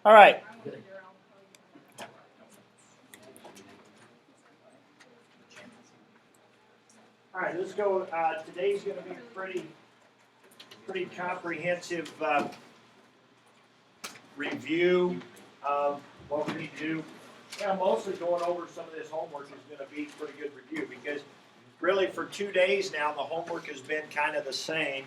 All right. All right, let's go. Today's going to be a pretty comprehensive review of what we need to do. Yeah, mostly going over some of this homework is going to be a pretty good review because really for 2 days now the homework has been kind of the same,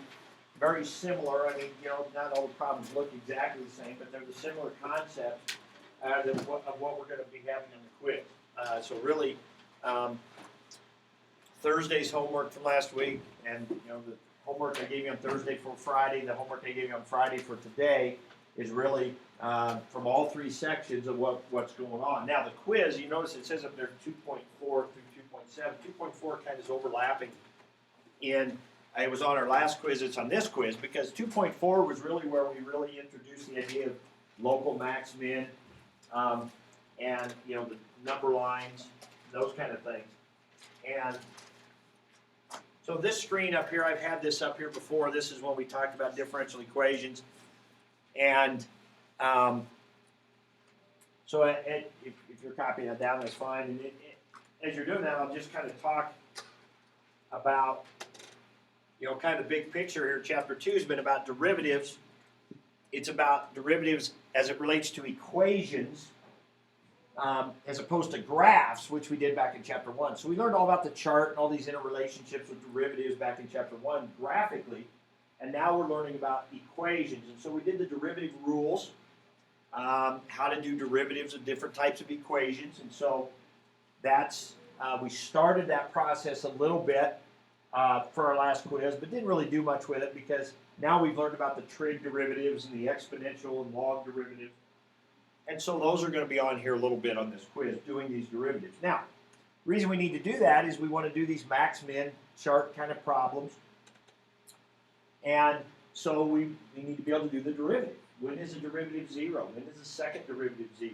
very similar. I mean, not all the problems look exactly the same, but they're the similar concepts of what we're going to be having on the quiz. So really, Thursday's homework from last week, and the homework I gave you on Thursday for Friday, the homework I gave you on Friday for today is really from all three sections of what's going on. Now the quiz, you notice it says up there 2.4 through 2.7. 2.4 kind of is overlapping in. It was on our last quiz. It's on this quiz because 2.4 was really where we really introduced the idea of local max min, and the number lines, those kind of things, and. So this screen up here, I've had this up here before. This is when we talked about differential equations. And so if you're copying that down, that's fine. And as you're doing that, I'll just kind of talk about, kind of the big picture here. Chapter 2 has been about derivatives. It's about derivatives as it relates to equations. As opposed to graphs, which we did back in chapter 1. So we learned all about the chart and all these interrelationships with derivatives back in chapter 1 graphically, and now we're learning about equations. And so we did the derivative rules, how to do derivatives of different types of equations, and so that's we started that process a little bit for our last quiz, but didn't really do much with it because now we've learned about the trig derivatives and the exponential and log derivatives. And so those are going to be on here a little bit on this quiz, doing these derivatives. Now, the reason we need to do that is we want to do these max-min chart kind of problems. And so we need to be able to do the derivative. When is a derivative 0? When is the second derivative 0?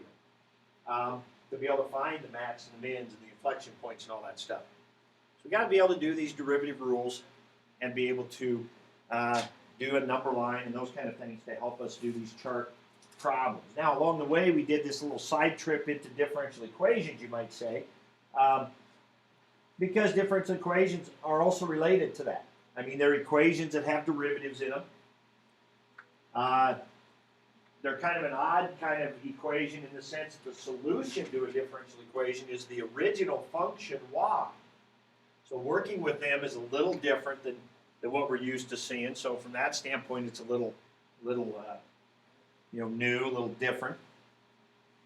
To be able to find the max and the mins and the inflection points and all that stuff. So we've got to be able to do these derivative rules and be able to do a number line and those kind of things to help us do these chart problems. Now, along the way, we did this little side trip into differential equations, you might say, because differential equations are also related to that. I mean, they're equations that have derivatives in them. They're kind of an odd kind of equation in the sense that the solution to a differential equation is the original function y. So working with them is a little different than what we're used to seeing. So from that standpoint, it's a little new, a little different.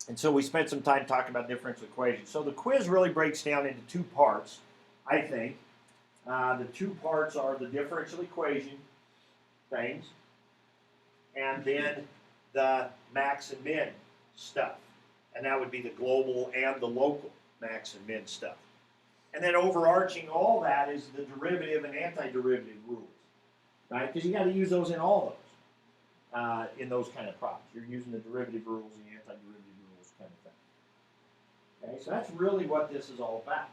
And so we spent some time talking about differential equations. So the quiz really breaks down into two parts, I think. The two parts are the differential equation things, and then the max and min stuff. And that would be the global and the local max and min stuff. And then overarching all that is the derivative and antiderivative rules, right? Because you got to use those in all those. In those kind of problems. You're using the derivative rules and the antiderivative rules kind of thing. Okay, so that's really what this is all about,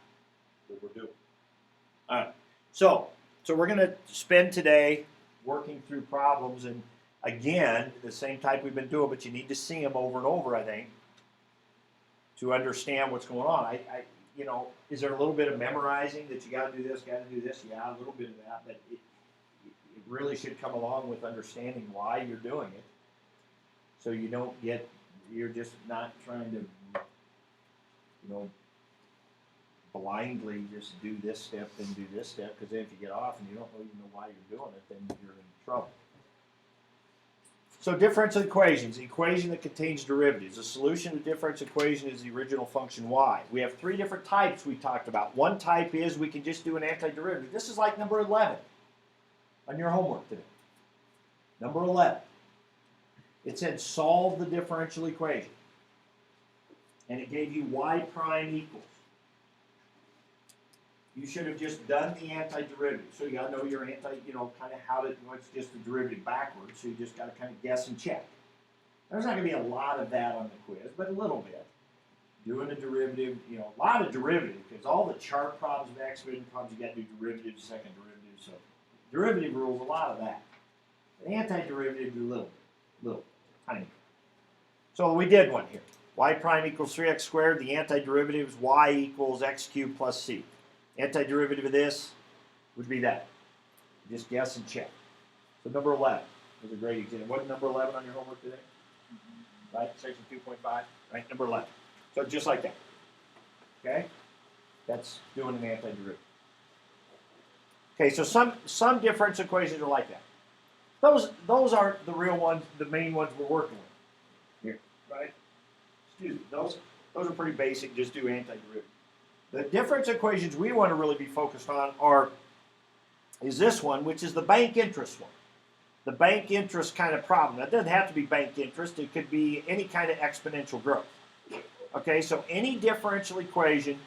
what we're doing. All right, so we're going to spend today working through problems, and again, the same type we've been doing, but you need to see them over and over, I think, to understand what's going on. Is there a little bit of memorizing that you got to do this, got to do this? Yeah, a little bit of that, but it really should come along with understanding why you're doing it, so you don't you're just not trying to, blindly just do this step, then do this step, because then if you get off and you don't even know why you're doing it, then you're in trouble. So differential equations, the equation that contains derivatives. The solution to the differential equation is the original function y. We have three different types we talked about. One type is we can just do an antiderivative. This is like number 11. On your homework today. Number 11. It said solve the differential equation. And it gave you y prime equals. You should have just done the antiderivative. So you got to know your kind of how to, what's just the derivative backwards. So you just got to kind of guess and check. There's not going to be a lot of that on the quiz, but a little bit. Doing a derivative, a lot of derivatives, because all the chart problems and exponential problems, you got to do derivatives, second derivatives, so derivative rules, a lot of that. The antiderivative, do little, tiny. So we did one here. Y prime equals 3x squared. The antiderivative is y equals x cubed plus c. Antiderivative of this would be that. Just guess and check. So number 11 was a great example. What number 11 on your homework today? Right, section 2.5, right, number 11. So just like that. Okay? That's doing an antiderivative. Okay, so some differential equations are like that. Those aren't the real ones, the main ones we're working with here, right? Excuse me, those are pretty basic, just do antiderivative. The differential equations we want to really be focused on is this one, which is the bank interest one. The bank interest kind of problem. That doesn't have to be bank interest. It could be any kind of exponential growth. Okay, so any differential equation,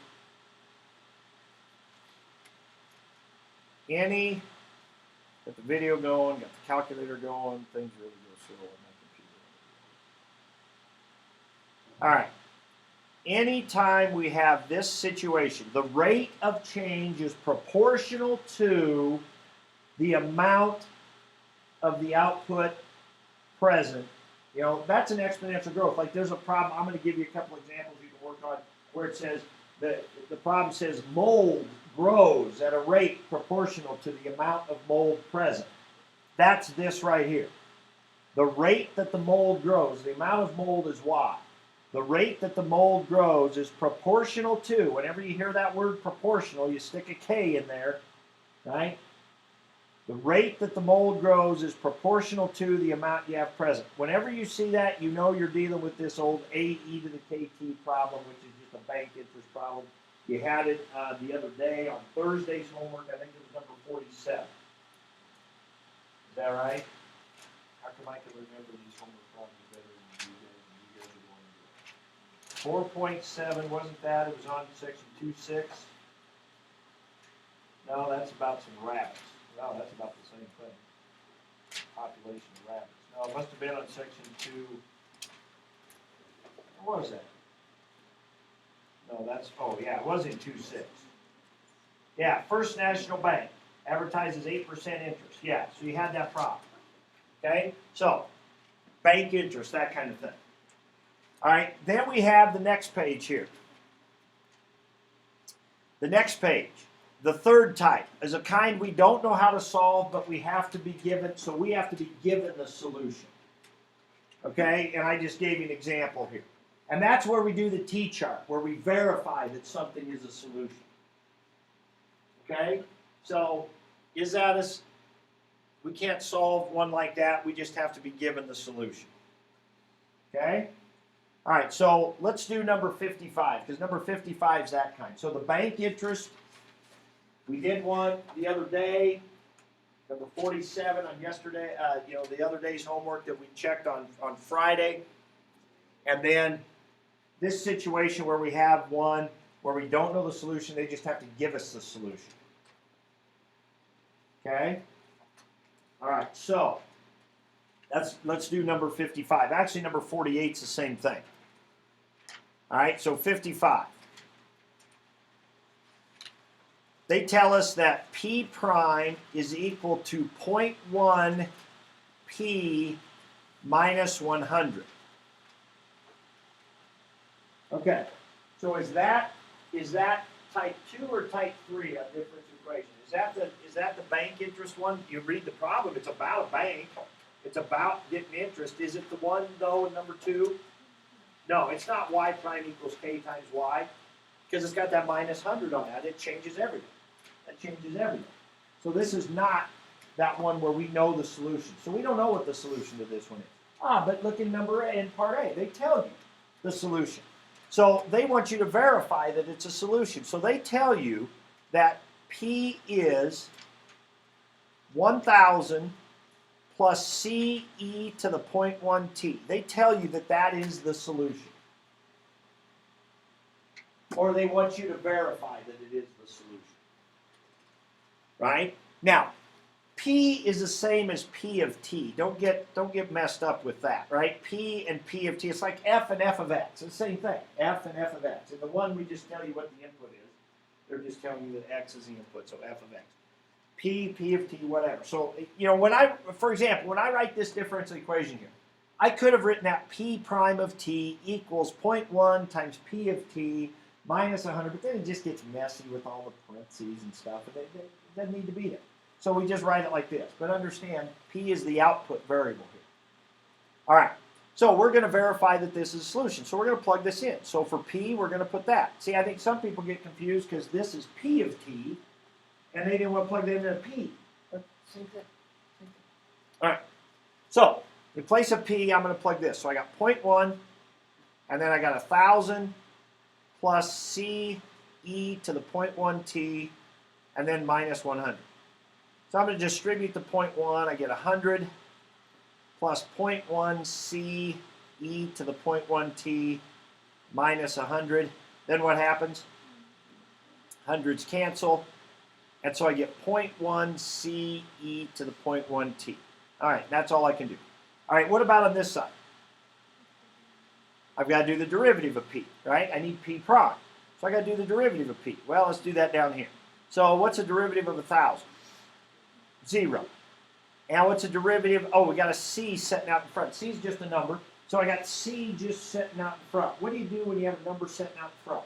got the video going, got the calculator going, things really go slow on my computer. All right. Anytime we have this situation, the rate of change is proportional to the amount of the output present. You know, that's an exponential growth. Like there's a problem, I'm going to give you a couple examples you can work on where it says, the problem says mold grows at a rate proportional to the amount of mold present. That's this right here. The rate that the mold grows, the amount of mold is y. The rate that the mold grows is proportional to, whenever you hear that word proportional, you stick a K in there, right? The rate that the mold grows is proportional to the amount you have present. Whenever you see that, you know you're dealing with this old AE to the KT problem, which is just a bank interest problem. You had it the other day on Thursday's homework. I think it was number 47. Is that right? How come I can remember these homework problems better than you guys are going to do? 4.7, wasn't that? It was on section 2.6. No, that's about some rabbits. No, that's about the same thing. Population of rabbits. No, it must have been on section 2. What was that? No, that's, oh yeah, it was in 2.6. Yeah, First National Bank advertises 8% interest. Yeah, so you had that problem. Okay, so bank interest, that kind of thing. All right, then we have the next page here. The next page, the third type, is a kind we don't know how to solve, but we have to be given, so we have to be given the solution. Okay, and I just gave you an example here. And that's where we do the T-chart, where we verify that something is a solution. Okay? So, is that we can't solve one like that. We just have to be given the solution. Okay? All right, so let's do number 55, because number 55 is that kind. So the bank interest, we did one the other day, number 47 on yesterday, the other day's homework that we checked on Friday. And then this situation where we have one where we don't know the solution, they just have to give us the solution. Okay? All right, so let's do number 55. Actually, number 48 is the same thing. All right, so 55. They tell us that P prime is equal to 0.1 P minus 100. Okay, so is that type 2 or type 3 of difference equation? Is that the bank interest one? You read the problem, it's about a bank. It's about getting interest. Is it the one, though, in number 2? No, it's not y prime equals k times y, because it's got that minus 100 on that. It changes everything. That changes everything. So this is not that one where we know the solution. So we don't know what the solution to this one is. But look in part A. They tell you the solution. So they want you to verify that it's a solution. So they tell you that P is 1,000 plus C e to the 0.1 t. They tell you that that is the solution. Or they want you to verify that it is the solution. Right? Now, P is the same as P of t. Don't get messed up with that, right? P and P of t. It's like F and F of x. It's the same thing. F and F of x. And the one we just tell you what the input is. They're just telling you that x is the input, so F of x. P of t, whatever. So, for example, when I write this differential equation here, I could have written out p prime of t equals 0.1 times p of t minus 100, but then it just gets messy with all the parentheses and stuff, and it doesn't need to be there. So we just write it like this. But understand, p is the output variable here. All right, so we're going to verify that this is a solution. So we're going to plug this in. So for p, we're going to put that. See, I think some people get confused because this is p of t, and they didn't want to plug that into a p. But same thing. All right, so in place of p, I'm going to plug this. So I got 0.1, and then I got 1,000 plus c e to the 0.1 t, and then minus 100. So I'm going to distribute the 0.1. I get 100 plus 0.1 c e to the 0.1 t minus 100. Then what happens? Hundreds cancel. And so I get 0.1 c e to the 0.1 t. All right, that's all I can do. All right, what about on this side? I've got to do the derivative of p, right? I need p prime. So I got to do the derivative of p. Well, let's do that down here. So what's the derivative of 1,000? 0. And what's the derivative? Oh, we got a c sitting out in front. C is just a number. So I got c just sitting out in front. What do you do when you have a number sitting out in front?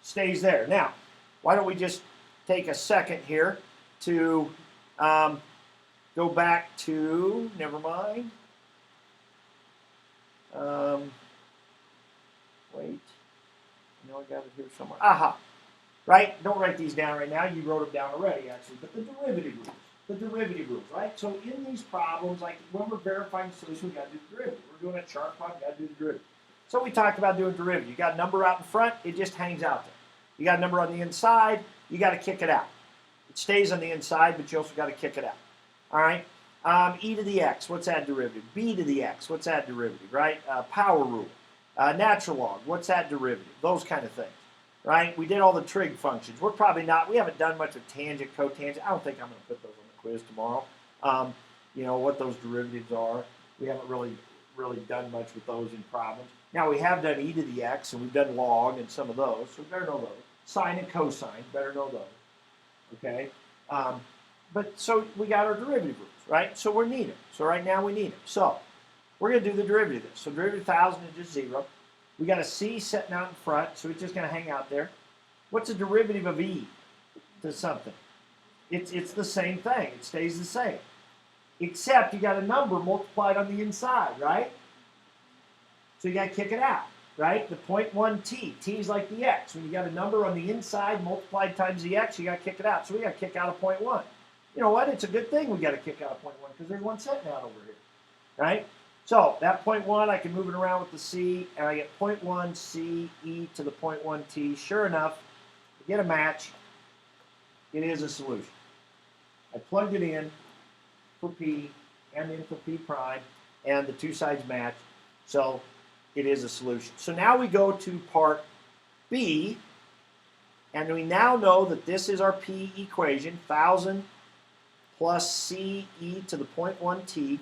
Stays there. Now, why don't we just take a second here to go back to, never mind. Wait. I know I got it here somewhere. Aha. Right? Don't write these down right now. You wrote them down already, actually. But the derivative rules. The derivative rules, right? So in these problems, like when we're verifying the solution, we got to do the derivative. We're doing a chart plot, we got to do the derivative. So we talked about doing derivative. You got a number out in front, it just hangs out there. You got a number on the inside, you got to kick it out. It stays on the inside, but you also got to kick it out. All right? E to the x, what's that derivative? B to the x, what's that derivative, right? Power rule. Natural log, what's that derivative? Those kind of things, right? We did all the trig functions. We're probably not, we haven't done much of tangent, cotangent. I don't think I'm going to put those on the quiz tomorrow. You know, what those derivatives are. We haven't really done much with those in problems. Now, we have done e to the x, and we've done log and some of those, so we better know those. Sine and cosine, better know those, okay? But so we got our derivative rules, right? So we need them. So right now we need them. So we're going to do the derivative of this. So derivative of 1,000 is just 0. We got a c sitting out in front, so it's just going to hang out there. What's the derivative of e to something? It's the same thing. It stays the same. Except you got a number multiplied on the inside, right? So you got to kick it out, right? The 0.1 t. T is like the x. When you got a number on the inside multiplied times the x, you got to kick it out. So we got to kick out a 0.1. You know what? It's a good thing we got to kick out a 0.1 because there's one sitting out over here, right? So that 0.1, I can move it around with the c, and I get 0.1 c e to the 0.1 t. Sure enough, to get a match, it is a solution. I plugged it in for p and in for p prime, and the two sides match, so it is a solution. So now we go to part B, and we now know that this is our p equation, 1,000 plus c e to the 0.1 t.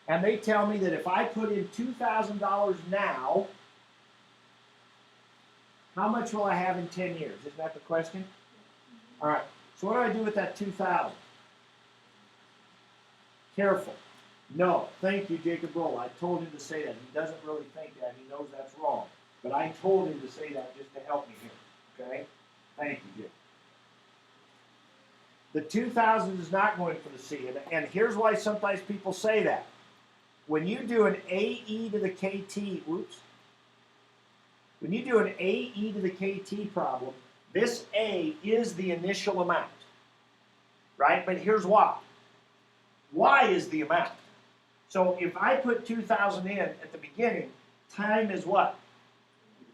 And they tell me that if I put in $2,000 now, how much will I have in 10 years? Isn't that the question? All right. So what do I do with that 2,000? Careful. No. Thank you, Jacob Roll. I told him to say that. He doesn't really think that. He knows that's wrong. But I told him to say that just to help me here. Okay? Thank you, Jacob. The 2,000 is not going for the C. And here's why sometimes people say that. When you do an AE to the KT, when you do an AE to the KT problem, this A is the initial amount, right? But here's why. Y is the amount. So if I put 2,000 in at the beginning, time is what?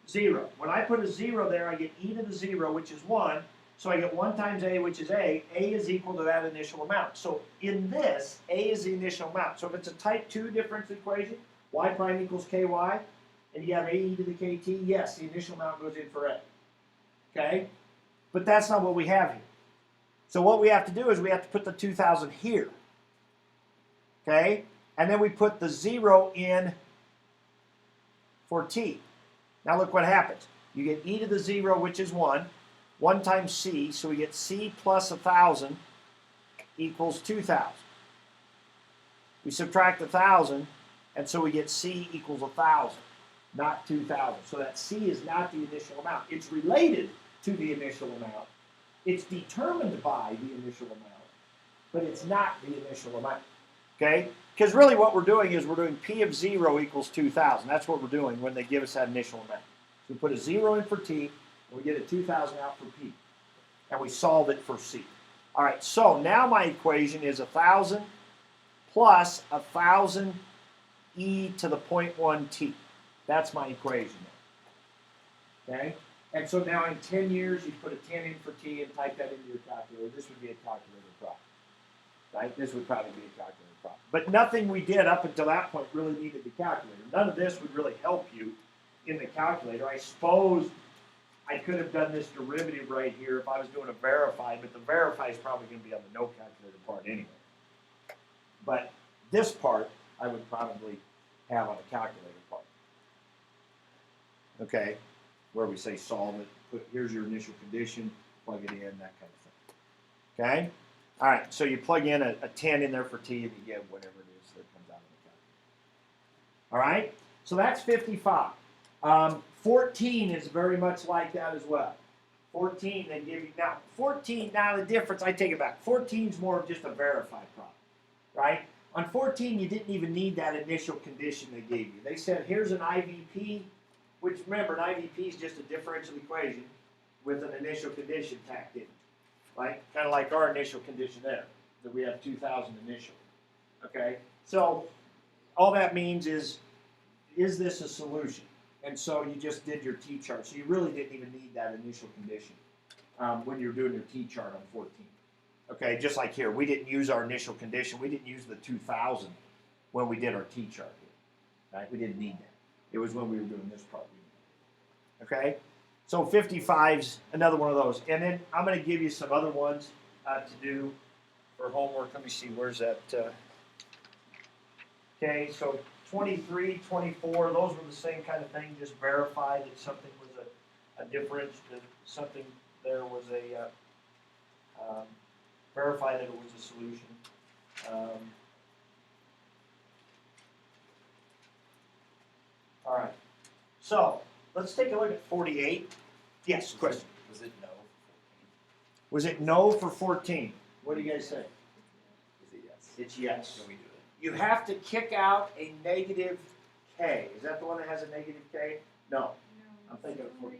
0. When I put a 0 there, I get e to the 0, which is 1. So I get 1 times a, which is a. A is equal to that initial amount. So in this, a is the initial amount. So if it's a type 2 differential equation, y prime equals ky, and you have ae to the kt, yes, the initial amount goes in for a. Okay? But that's not what we have here. So what we have to do is we have to put the 2,000 here. Okay? And then we put the 0 in for t. Now look what happens. You get e to the 0, which is 1. 1 times c, so we get c plus 1,000 equals 2,000. We subtract 1,000, and so we get C equals 1,000, not 2,000. So that C is not the initial amount. It's related to the initial amount. It's determined by the initial amount, but it's not the initial amount. Okay? Because really what we're doing is we're doing P of 0 equals 2,000. That's what we're doing when they give us that initial amount. So we put a 0 in for T, and we get a 2,000 out for P. And we solve it for C. All right, so now my equation is 1,000 plus 1,000 e to the 0.1 t. That's my equation now. Okay? And so now in 10 years, you put a 10 in for t and type that into your calculator. This would be a calculator problem. Right? This would probably be a calculator problem. But nothing we did up until that point really needed the calculator. None of this would really help you in the calculator. I suppose I could have done this derivative right here if I was doing a verify, but the verify is probably going to be on the no calculator part anyway. But this part, I would probably have on the calculator part. Okay, where we say solve it, here's your initial condition, plug it in, that kind of thing. Okay? All right, so you plug in a 10 in there for t, and you get whatever it is that comes out of the calculator. All right, so that's 55. 14 is very much like that as well. 14, they give you, now 14, now the difference, I take it back. 14 is more of just a verified problem, right? On 14, you didn't even need that initial condition they gave you. They said, here's an IVP, which remember, an IVP is just a differential equation with an initial condition tacked in, right? Kind of like our initial condition there, that we have 2,000 initial, okay? So all that means is this a solution? And so you just did your T-chart. So you really didn't even need that initial condition when you're doing your T-chart on 14. Okay, just like here, we didn't use our initial condition. We didn't use the 2,000 when we did our T-chart here, right? We didn't need that. It was when we were doing this part. Okay, so 55's another one of those. And then I'm going to give you some other ones to do for homework. Let me see, where's that? Okay, so 23, 24, those were the same kind of thing, just verify that something was a difference, that something there was a, verify that it was a solution. All right, so let's take a look at 48. Yes, question. Was it no? Was it no for 14? What do you guys say? Is it yes? It's yes. Can we do it? You have to kick out a negative k. Is that the one that has a negative k? No. I'm thinking of 14.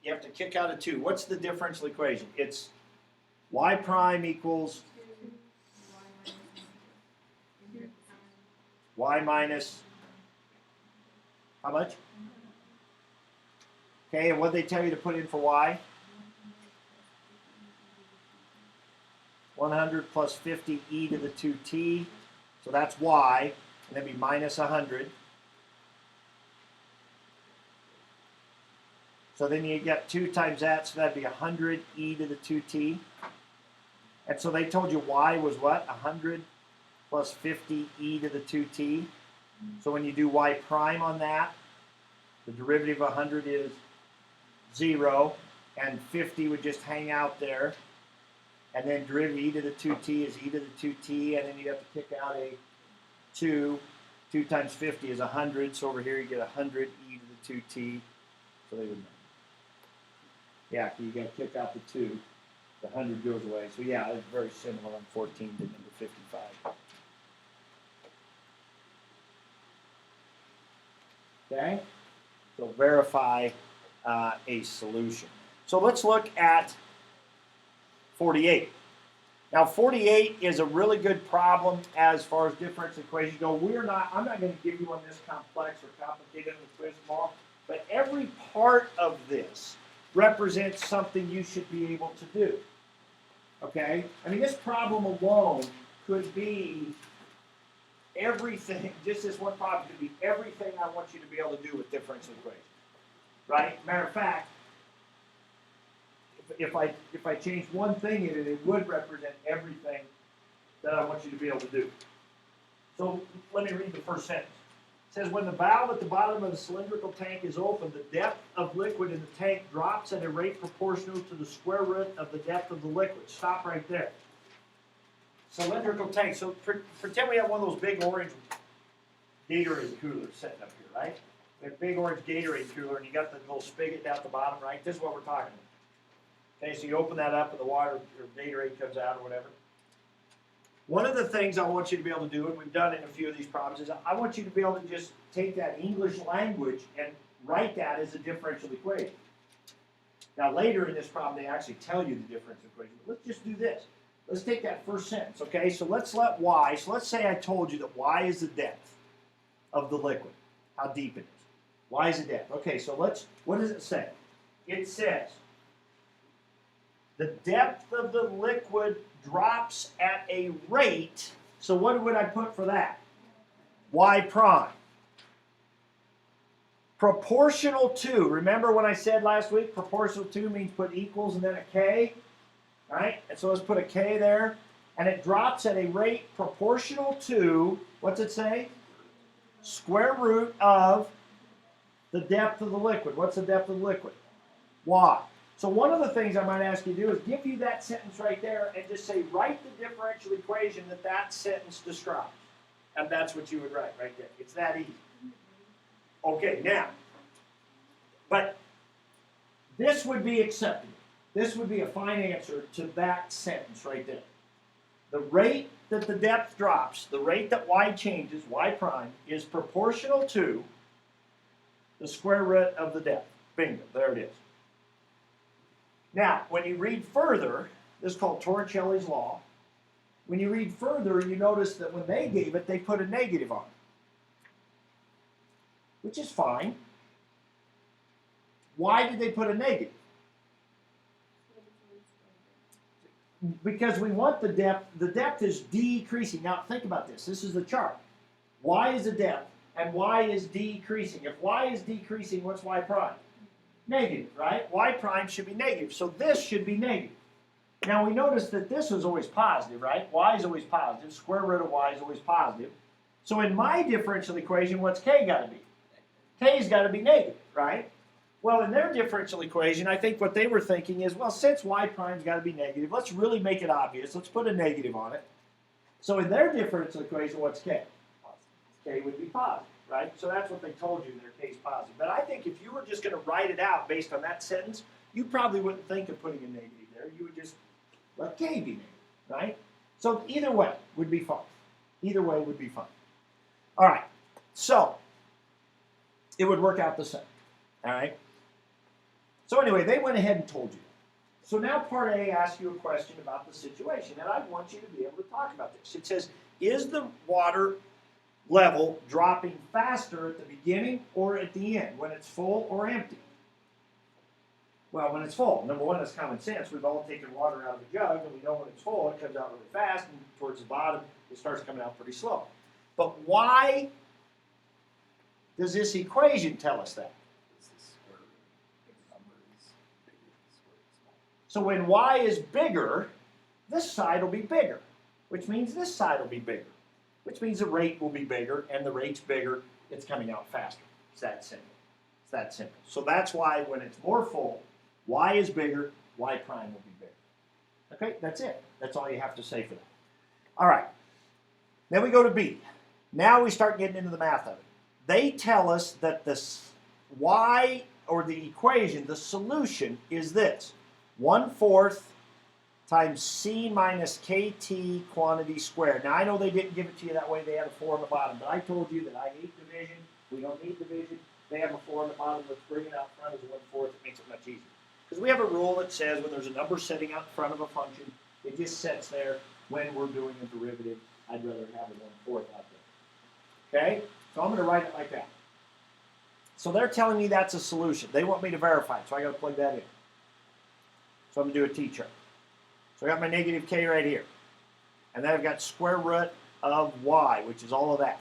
You have to kick out a 2. What's the differential equation? It's y prime equals y minus, how much? Okay, and what did they tell you to put in for y? 100 plus 50 e to the 2t, so that's y, and then be minus 100. So then you get 2 times that, so that'd be 100 e to the 2t. And so they told you y was what? 100 plus 50 e to the 2t. So when you do y prime on that, the derivative of 100 is 0, and 50 would just hang out there. And then derivative e to the 2t is e to the 2t, and then you have to kick out a 2. 2 times 50 is 100, so over here you get 100 e to the 2t. So they would know. Yeah, you got to kick out the 2. The 100 goes away. So yeah, it's very similar on 14 to number 55. Okay? So verify a solution. So let's look at 48. Now 48 is a really good problem as far as differential equations go. I'm not going to give you one this complex or complicated in the quiz tomorrow, but every part of this represents something you should be able to do. Okay? I mean, this problem alone could be everything, just this one problem could be everything I want you to be able to do with differential equations. Right? Matter of fact, if I change one thing in it, it would represent everything that I want you to be able to do. So let me read the first sentence. It says, when the valve at the bottom of the cylindrical tank is open, the depth of liquid in the tank drops at a rate proportional to the square root of the depth of the liquid. Stop right there. cylindrical tank. So pretend we have one of those big orange Gatorade coolers sitting up here, right? We have a big orange Gatorade cooler, and you got the little spigot down at the bottom, right? This is what we're talking about. Okay, so you open that up, and the water or Gatorade comes out or whatever. One of the things I want you to be able to do, and we've done it in a few of these problems, is I want you to be able to just take that English language and write that as a differential equation. Now later in this problem, they actually tell you the differential equation. But let's just do this. Let's take that first sentence, okay? So let's let y, so let's say I told you that y is the depth of the liquid, how deep it is. Y is the depth. Okay, so what does it say? It says the depth of the liquid drops at a rate, so what would I put for that? Y prime. Proportional to, remember when I said last week, proportional to means put equals and then a K, right? And so let's put a K there, and it drops at a rate proportional to, what's it say? Square root of the depth of the liquid. What's the depth of the liquid? Y. So one of the things I might ask you to do is give you that sentence right there and just say, write the differential equation that sentence describes. And that's what you would write right there. It's that easy. Okay, now, but this would be acceptable. This would be a fine answer to that sentence right there. The rate that the depth drops, the rate that y changes, y prime, is proportional to the square root of the depth. Bingo, there it is. Now, when you read further, this is called Torricelli's law. When you read further, you notice that when they gave it, they put a negative on it, which is fine. Why did they put a negative? Because we want the depth. The depth is decreasing. Now, think about this. This is the chart. Y is the depth, and y is decreasing. If y is decreasing, what's y prime? Negative, right? Y prime should be negative, so this should be negative. Now we notice that this was always positive, right? Y is always positive. Square root of y is always positive. So in my differential equation, what's k got to be? K's got to be negative, right? Well, in their differential equation, I think what they were thinking is, well, since y prime's got to be negative, let's really make it obvious. Let's put a negative on it. So in their differential equation, what's k? K would be positive. Right? So that's what they told you in their case positive. But I think if you were just going to write it out based on that sentence, you probably wouldn't think of putting a negative there. You would just let K be negative, right? So either way would be fine. Either way would be fine. All right. So it would work out the same. All right. So anyway, they went ahead and told you. So now part A asks you a question about the situation, and I want you to be able to talk about this. It says, is the water level dropping faster at the beginning or at the end, when it's full or empty? Well, when it's full. Number one, that's common sense. We've all taken water out of a jug, and we know when it's full, it comes out really fast, and towards the bottom, it starts coming out pretty slow. But why does this equation tell us that? It's the square root. The number is bigger than the square root of small. So when y is bigger, this side will be bigger, which means this side will be bigger, which means the rate will be bigger, and the rate's bigger, it's coming out faster. It's that simple. It's that simple. So that's why when it's more full, y is bigger, y prime will be bigger. Okay, that's it. That's all you have to say for that. All right. Then we go to B. Now we start getting into the math of it. They tell us that this y, or the equation, the solution is this: 1/4 times c minus kt quantity squared. Now I know they didn't give it to you that way. They had a 4 on the bottom, but I told you that I hate division. We don't need division. They have a 4 on the bottom. Let's bring it out front as a 1/4. It makes it much easier. Because we have a rule that says when there's a number sitting out in front of a function, it just sits there when we're doing a derivative. I'd rather have a 1/4 out there. Okay? So I'm going to write it like that. So they're telling me that's a solution. They want me to verify it, so I got to plug that in. So I'm going to do a t-chart. So I got my negative k right here. And then I've got square root of y, which is all of that.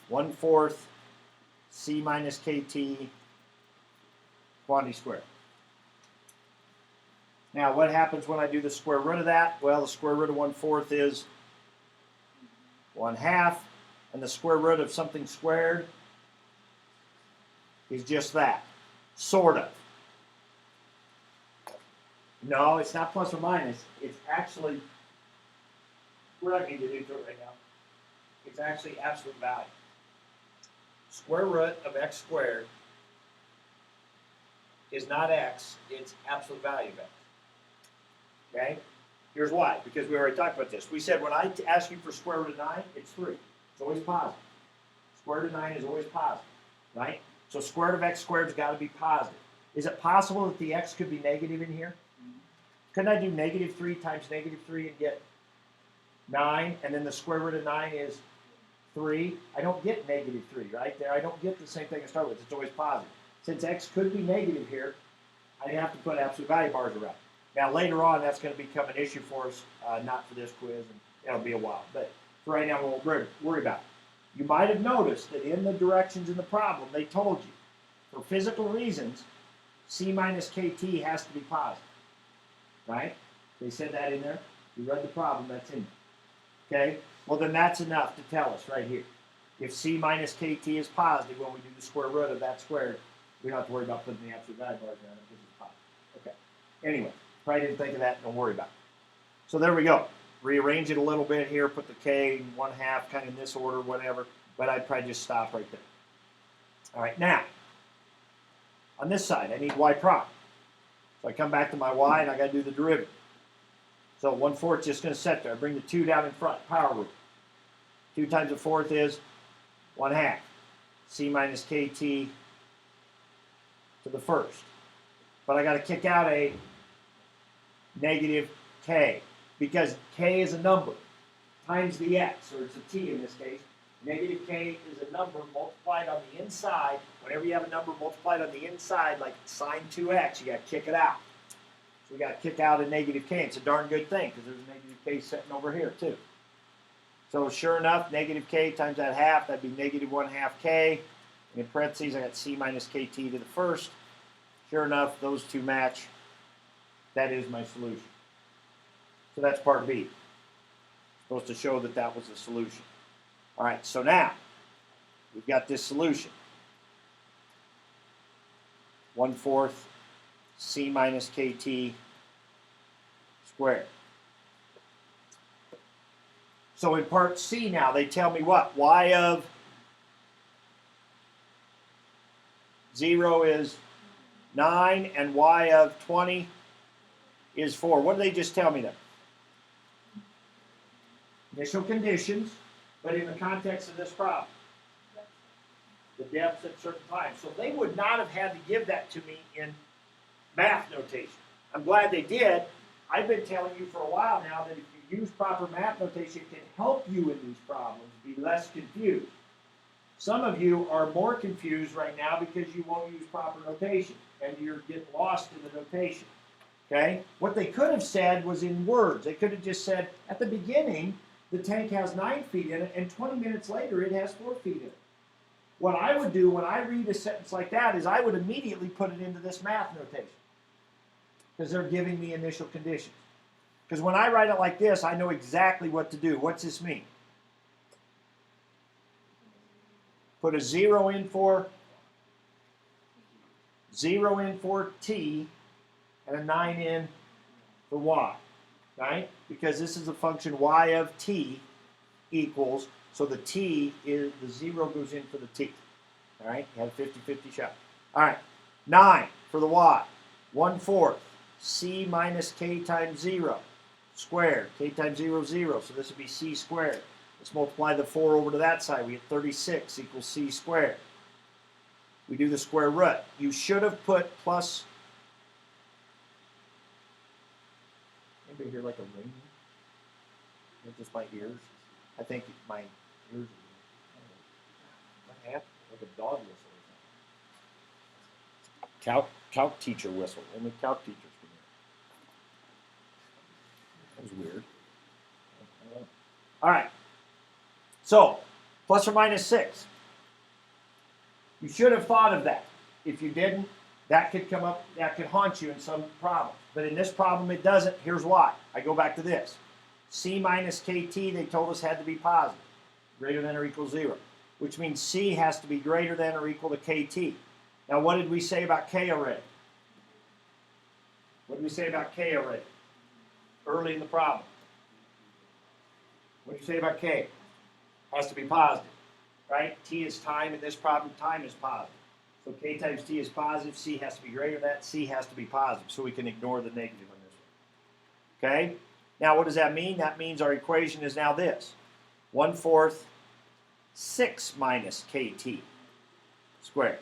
1/4 c minus kt quantity squared. Now, what happens when I do the square root of that? Well, the square root of 1/4 is 1/2, and the square root of something squared is just that, sort of. No, it's not plus or minus. It's actually we're not going to get into it right now. It's actually absolute value. Square root of x squared is not x, it's absolute value of x. Okay? Here's why. Because we already talked about this. We said when I ask you for square root of 9, it's 3. It's always positive. Square root of 9 is always positive. Right? So square root of x squared has got to be positive. Is it possible that the x could be negative in here? Couldn't I do negative 3 times negative 3 and get 9, and then the square root of 9 is 3? I don't get negative 3, right? There, I don't get the same thing to start with. It's always positive. Since x could be negative here, I have to put absolute value bars around. Now, later on, that's going to become an issue for us, not for this quiz, and it'll be a while. But for right now, we won't worry about it. You might have noticed that in the directions in the problem, they told you, for physical reasons, c minus kt has to be positive. Right? They said that in there. You read the problem, that's in there. Okay? Well, then that's enough to tell us right here. If c minus kt is positive when we do the square root of that squared, we don't have to worry about putting the absolute value bars around it because it's positive. Okay. Anyway, probably didn't think of that. Don't worry about it. So there we go. Rearrange it a little bit here. Put the k in 1/2, kind of in this order, whatever. But I'd probably just stop right there. All right. Now, on this side, I need y prime. So I come back to my y, and I got to do the derivative. So 1/4 is just going to set there. I bring the 2 down in front, power rule. 2 times a fourth is 1/2. C minus kt to the first. But I got to kick out a negative k, because k is a number times the x, or it's a t in this case. Negative k is a number multiplied on the inside. Whenever you have a number multiplied on the inside, like sine 2x, you got to kick it out. So we got to kick out a negative k. It's a darn good thing because there's a negative k sitting over here too. So sure enough, negative k times that half, that'd be negative 1/2 k. And in parentheses, I got c minus kt to the first. Sure enough, those two match. That is my solution. So that's part B. Supposed to show that that was the solution. All right, so now we've got this solution. 1/4 c minus kt squared. So in part C now, they tell me what? Y of 0 is 9 and y of 20 is 4. What did they just tell me then? Initial conditions, but in the context of this problem. The depths at certain times. So they would not have had to give that to me in math notation. I'm glad they did. I've been telling you for a while now that if you use proper math notation, it can help you in these problems be less confused. Some of you are more confused right now because you won't use proper notation and you're getting lost in the notation. Okay? What they could have said was in words. They could have just said, at the beginning, the tank has 9 feet in it, and 20 minutes later, it has 4 feet in it. What I would do when I read a sentence like that is I would immediately put it into this math notation because they're giving me initial conditions. Because when I write it like this, I know exactly what to do. What's this mean? Put a 0 in for t and a 9 in for y, right? Because this is a function y of t equals, so the t is, the 0 goes in for the t. All right, you have a 50-50 shot. All right, 9 for the y, 1/4 c minus k times 0 squared. K times 0 is 0, so this would be c squared. Let's multiply the 4 over to that side. We get 36 equals c squared. We do the square root. You should have put plus. Anybody hear like a ring? Is it just my ears? I think my ears are. What happened? Like a dog whistle or something. Calc teacher whistle. Only calc teachers can hear. That was weird. All right. So, plus or minus 6. You should have thought of that. If you didn't, that could come up, that could haunt you in some problem. But in this problem, it doesn't. Here's why. I go back to this. C minus kt, they told us, had to be positive, greater than or equal 0, which means C has to be greater than or equal to kt. Now, what did we say about k already? What did we say about k already? Early in the problem. What do you say about k? Has to be positive, right? T is time, and this problem, time is positive. So k times t is positive, c has to be greater than that, c has to be positive, so we can ignore the negative on this one. Okay? Now what does that mean? That means our equation is now this. 1/4 6 minus kt squared.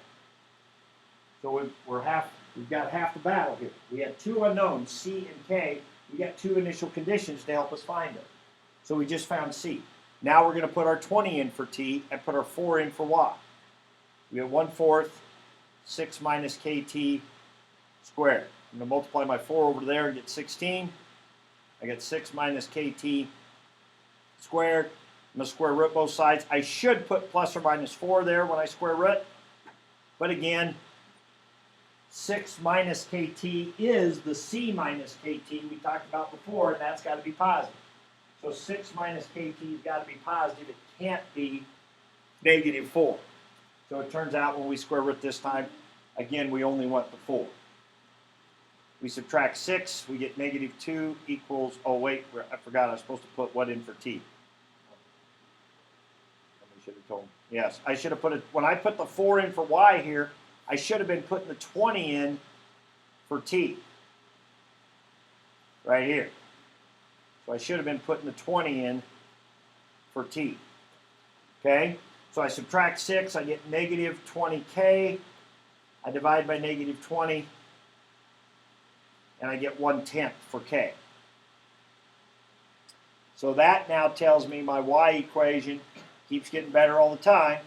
So we've got half the battle here. We had two unknowns, c and k. We got two initial conditions to help us find them. So we just found c. Now we're going to put our 20 in for t and put our 4 in for y. We have 1/4 6 minus kt squared. I'm going to multiply my 4 over there and get 16. I get 6 minus kt squared. I'm going to square root both sides. I should put plus or minus 4 there when I square root. But again, 6 minus kt is the c minus kt we talked about before, and that's got to be positive. So 6 minus kt has got to be positive. It can't be negative 4. So it turns out when we square root this time, again, we only want the 4. We subtract 6, we get negative 2 equals, oh wait, I forgot I was supposed to put what in for t. Somebody should have told me. Yes, I should have put it, when I put the 4 in for y here, I should have been putting the 20 in for t. Right here. So I should have been putting the 20 in for t. Okay? So I subtract 6, I get negative 20k. I divide by negative 20, and I get 1/10 for k. So that now tells me my y equation keeps getting better all the time.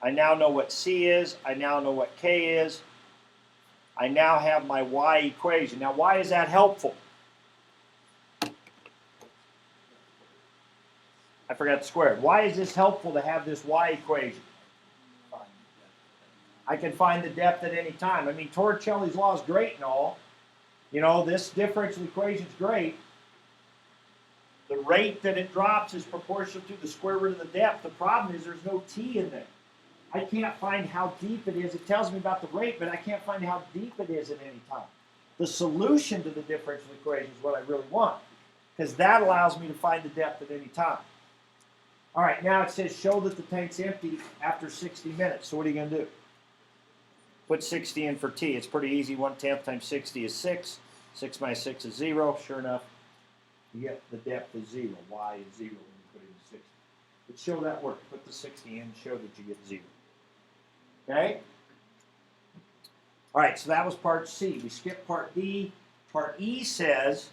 I now know what c is. I now know what k is. I now have my y equation. Now, why is that helpful? I forgot the square. Why is this helpful to have this y equation? I can find the depth at any time. I mean, Torricelli's law is great and all. You know, this differential equation is great. The rate that it drops is proportional to the square root of the depth. The problem is there's no t in there. I can't find how deep it is. It tells me about the rate, but I can't find how deep it is at any time. The solution to the differential equation is what I really want, because that allows me to find the depth at any time. All right, now it says show that the tank's empty after 60 minutes. So what are you going to do? Put 60 in for t. It's pretty easy. 1/10 times 60 is 6. 6 minus 6 is 0. Sure enough, you get the depth is 0. Y is 0 when you put in 60. But show that work. Put the 60 in, show that you get 0. Okay? All right, so that was part C. We skipped part D. Part E says,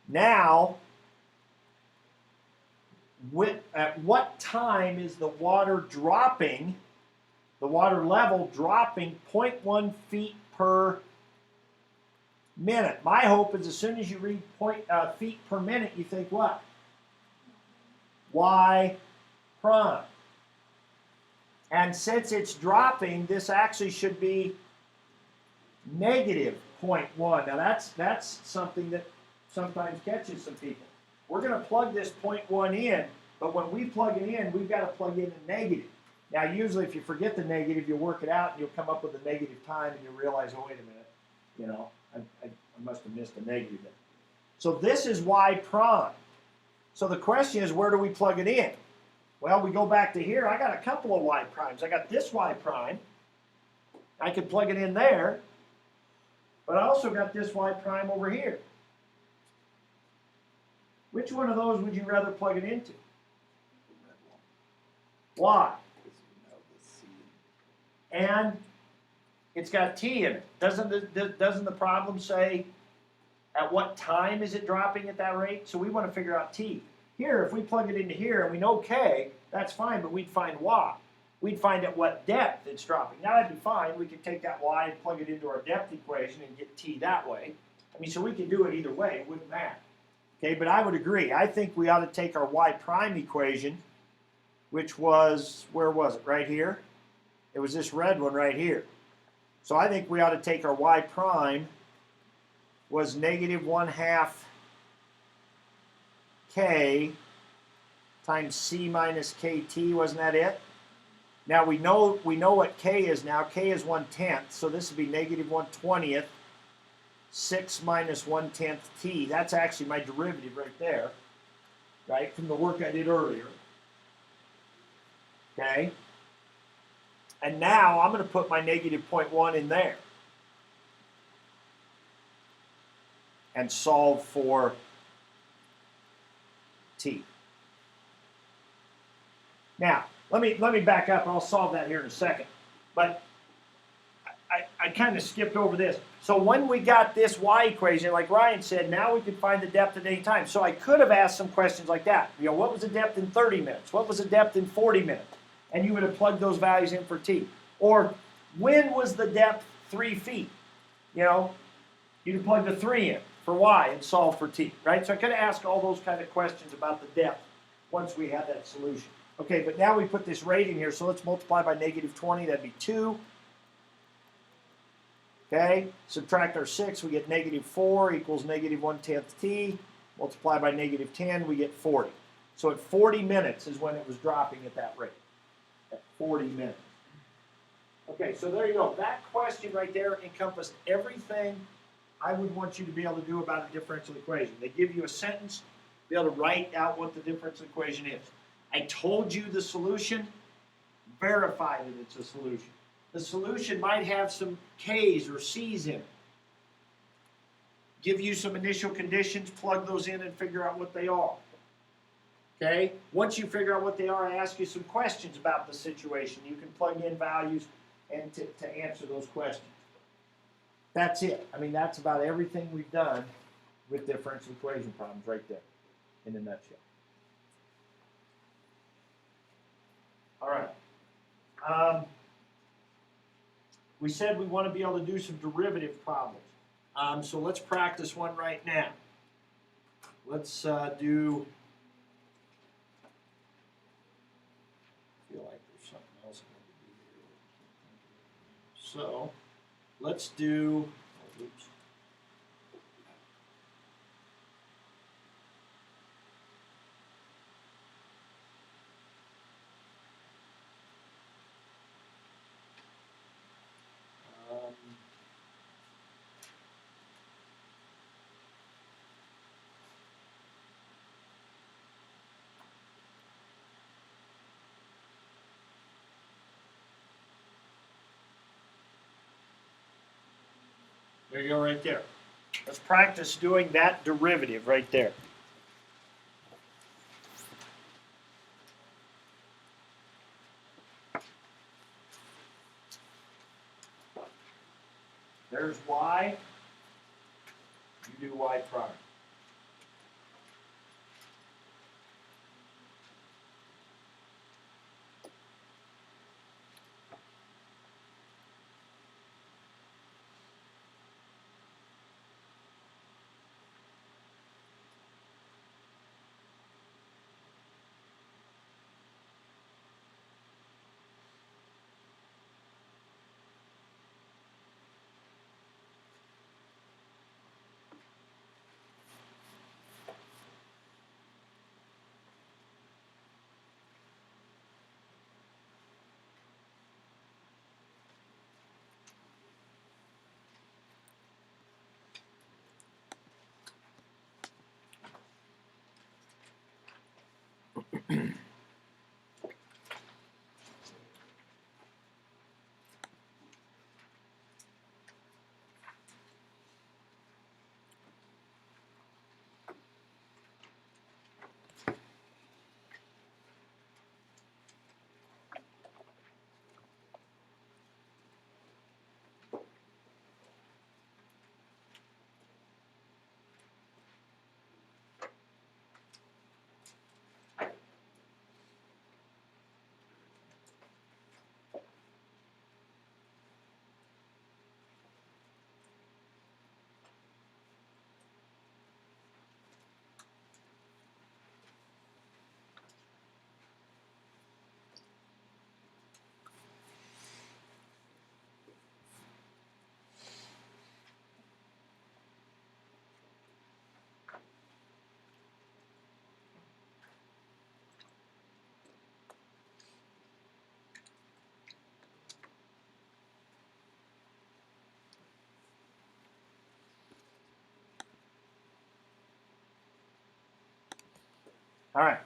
now, at what time is the water dropping, the water level dropping 0.1 feet per minute? My hope is as soon as you read feet per minute, you think what? Y prime. And since it's dropping, this actually should be negative 0.1. Now that's something that sometimes catches some people. We're going to plug this 0.1 in, but when we plug it in, we've got to plug in a negative. Now, usually if you forget the negative, you'll work it out and you'll come up with a negative time and you'll realize, oh, wait a minute, you know, I must have missed a negative there. So this is y prime. So the question is, where do we plug it in? Well, we go back to here. I got a couple of y primes. I got this y prime. I could plug it in there. But I also got this y prime over here. Which one of those would you rather plug it into? The red one. Why? Because you know the C. And it's got t in it. Doesn't the problem say at what time is it dropping at that rate? So we want to figure out t. Here, if we plug it into here and we know k, that's fine, but we'd find y. We'd find at what depth it's dropping. Now that'd be fine. We could take that y and plug it into our depth equation and get t that way. I mean, so we could do it either way. It wouldn't matter. Okay, but I would agree. I think we ought to take our y prime equation, which was, where was it? Right here? It was this red one right here. So I think we ought to take our y prime was negative 1/2 k times c minus kt. Wasn't that it? Now we know what k is now. K is 1/10, so this would be negative 1/20. 6 minus 1/10 t. That's actually my derivative right there. right, from the work I did earlier. Okay? And now I'm going to put my negative 0.1 in there and solve for t. Now, let me back up, and I'll solve that here in a second. But I kind of skipped over this. So when we got this y equation, like Ryan said, now we can find the depth at any time. So I could have asked some questions like that. You know, what was the depth in 30 minutes? What was the depth in 40 minutes? And you would have plugged those values in for t. Or when was the depth 3 feet? You know, you'd have plugged the 3 in for y and solved for t, right? So I could have asked all those kind of questions about the depth once we had that solution. Okay, but now we put this rate in here, so let's multiply by negative 20, that'd be 2. Okay, subtract our 6, we get negative 4 equals negative 1/10 t. Multiply by negative 10, we get 40. So at 40 minutes is when it was dropping at that rate. At 40 minutes. Okay, so there you go. That question right there encompassed everything I would want you to be able to do about a differential equation. They give you a sentence, be able to write out what the differential equation is. I told you the solution, verify that it's a solution. The solution might have some K's or C's in it. Give you some initial conditions, plug those in and figure out what they are. Okay? Once you figure out what they are, I ask you some questions about the situation. You can plug in values and to answer those questions. That's it. I mean, that's about everything we've done with differential equation problems right there in a nutshell. All right. We said we want to be able to do some derivative problems. So let's practice one right now. Let's do, I feel like there's something else I want to do here. So let's do, oh, oops. There you go right there. Let's practice doing that derivative right there. There's y. You do y prime. All right.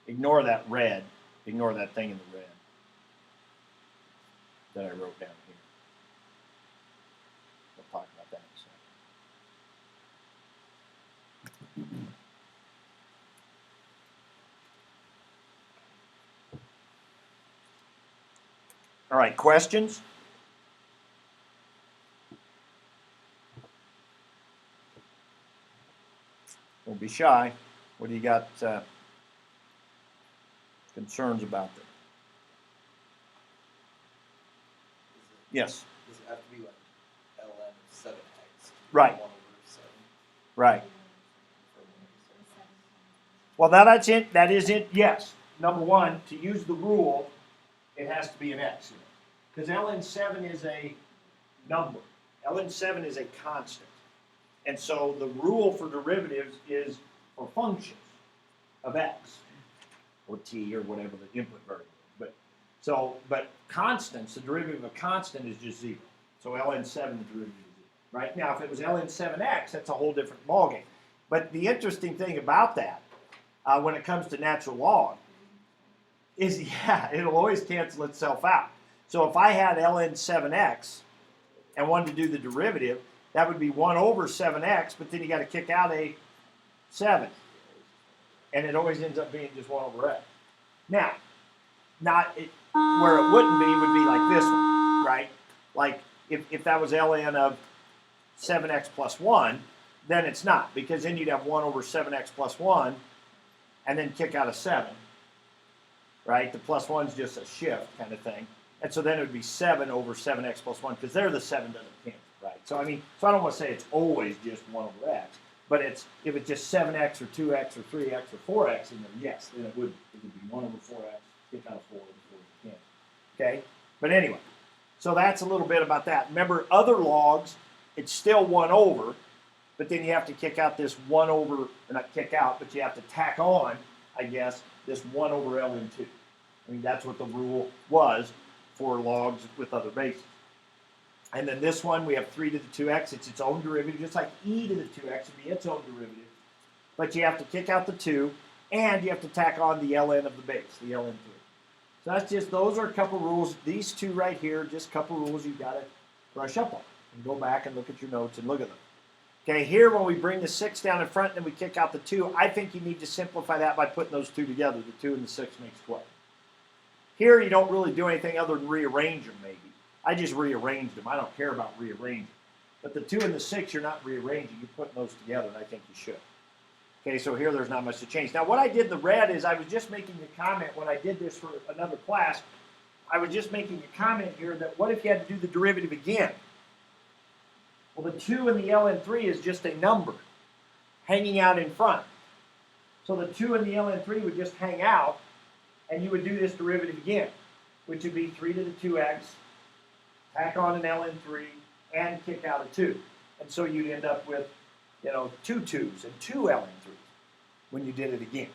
Ignore that red. Ignore that thing in the red that I wrote down here. We'll talk about that in a second. All right, questions? Don't be shy. What do you got concerns about them? Yes. Does it have to be like ln of 7x? Right. 1 over 7. Right. Well, now that's it. That is it. Yes. Number one, to use the rule, it has to be an x. Because ln7 is a number. ln7 is a constant. And so the rule for derivatives is for functions of x or t or whatever the input variable is. But constants, the derivative of a constant is just 0. So ln7, the derivative is 0. Right? Now, if it was ln7x, that's a whole different ballgame. But the interesting thing about that, when it comes to natural log, is, yeah, it'll always cancel itself out. So if I had ln7x and wanted to do the derivative, that would be 1 over 7x, but then you got to kick out a 7. And it always ends up being just 1 over x. Now, where it wouldn't be would be like this one, right? Like if that was ln of 7x plus 1, then it's not, because then you'd have 1 over 7x plus 1 and then kick out a 7, right? The plus 1 is just a shift kind of thing. And so then it would be 7 over 7x plus 1, because there the 7 doesn't cancel, right? So I mean, so I don't want to say it's always just 1 over x, but if it's just 7x or 2x or 3x or 4x in there, yes, then it would be 1 over 4x, kick out a 4 before you cancel. Okay? But anyway, so that's a little bit about that. Remember, other logs, it's still 1 over, but then you have to kick out this 1 over, or not kick out, but you have to tack on, I guess, this 1 over ln2. I mean, that's what the rule was for logs with other bases. And then this one, we have 3 to the 2x. It's its own derivative, just like e to the 2x would be its own derivative. But you have to kick out the 2, and you have to tack on the ln of the base, the ln3. So that's just, those are a couple rules. These two right here, just a couple rules you've got to brush up on. And go back and look at your notes and look at them. Okay, here when we bring the 6 down in front and then we kick out the 2, I think you need to simplify that by putting those two together. The 2 and the 6 makes 12. Here you don't really do anything other than rearrange them maybe. I just rearranged them. I don't care about rearranging. But the 2 and the 6 you're not rearranging. You're putting those together, and I think you should. Okay, so here there's not much to change. Now what I did in the red is I was just making a comment when I did this for another class. I was just making a comment here that what if you had to do the derivative again? Well, the 2 and the ln3 is just a number hanging out in front. So the 2 and the ln3 would just hang out, and you would do this derivative again, which would be 3 to the 2x, tack on an ln3, and kick out a 2. And so you'd end up with, 2 2's and 2 ln3s when you did it again.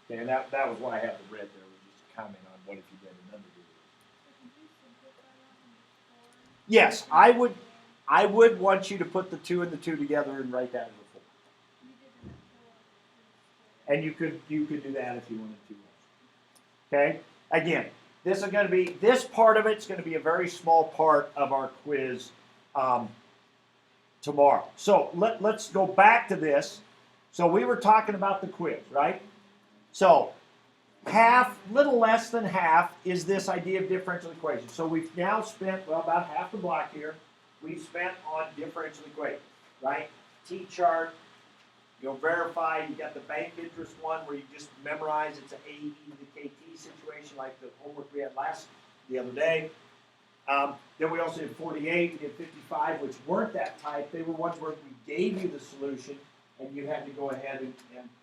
Okay, and that was why I have the red there, was just a comment on what if you did another derivative. Yes, I would want you to put the 2 and the 2 together and write that as a 4. And you could do that if you wanted to. Okay? Again, this part of it's going to be a very small part of our quiz tomorrow. So let's go back to this. So we were talking about the quiz, right? So half, little less than half, is this idea of differential equations. So we've now spent, about half the block here, we've spent on differential equations, right? T-chart, you'll verify, you got the bank interest one where you just memorize it's an AE to the KT situation like the homework we had the other day. Then we also did 48, we did 55, which weren't that type. They were ones where we gave you the solution and you had to go ahead and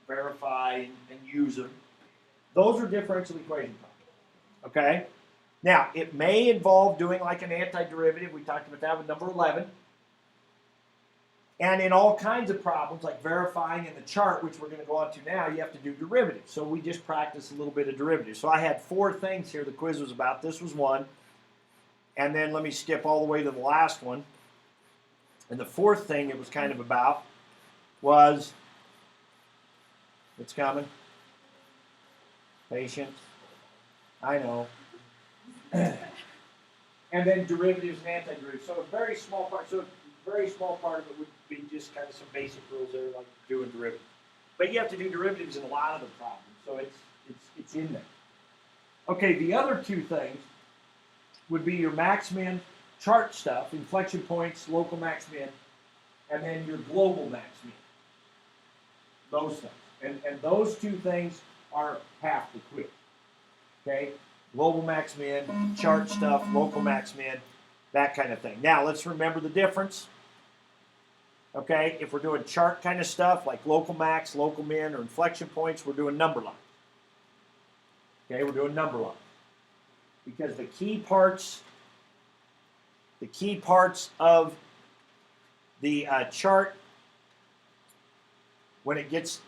verify and use them. Those are differential equation problems, okay? Now, it may involve doing like an antiderivative. We talked about that with number 11. And in all kinds of problems, like verifying in the chart, which we're going to go on to now, you have to do derivatives. So we just practiced a little bit of derivatives. So I had 4 things here the quiz was about. This was one. And then let me skip all the way to the last one. And the 4th thing it was kind of about was, it's coming. Patient. I know. And then derivatives and antiderivatives. So a very small part. So a very small part of it would be just kind of some basic rules there, like doing derivatives. But you have to do derivatives in a lot of the problems, so it's in there. Okay, the other 2 things would be your max-min chart stuff, inflection points, local max-min, and then your global max-min. Those things. And those 2 things are half the quiz. Okay? Global max-min, chart stuff, local max-min, that kind of thing. Now, let's remember the difference. Okay? If we're doing chart kind of stuff, like local max, local min, or inflection points, we're doing number line. Okay? We're doing number line. Because the key parts of the chart, when it gets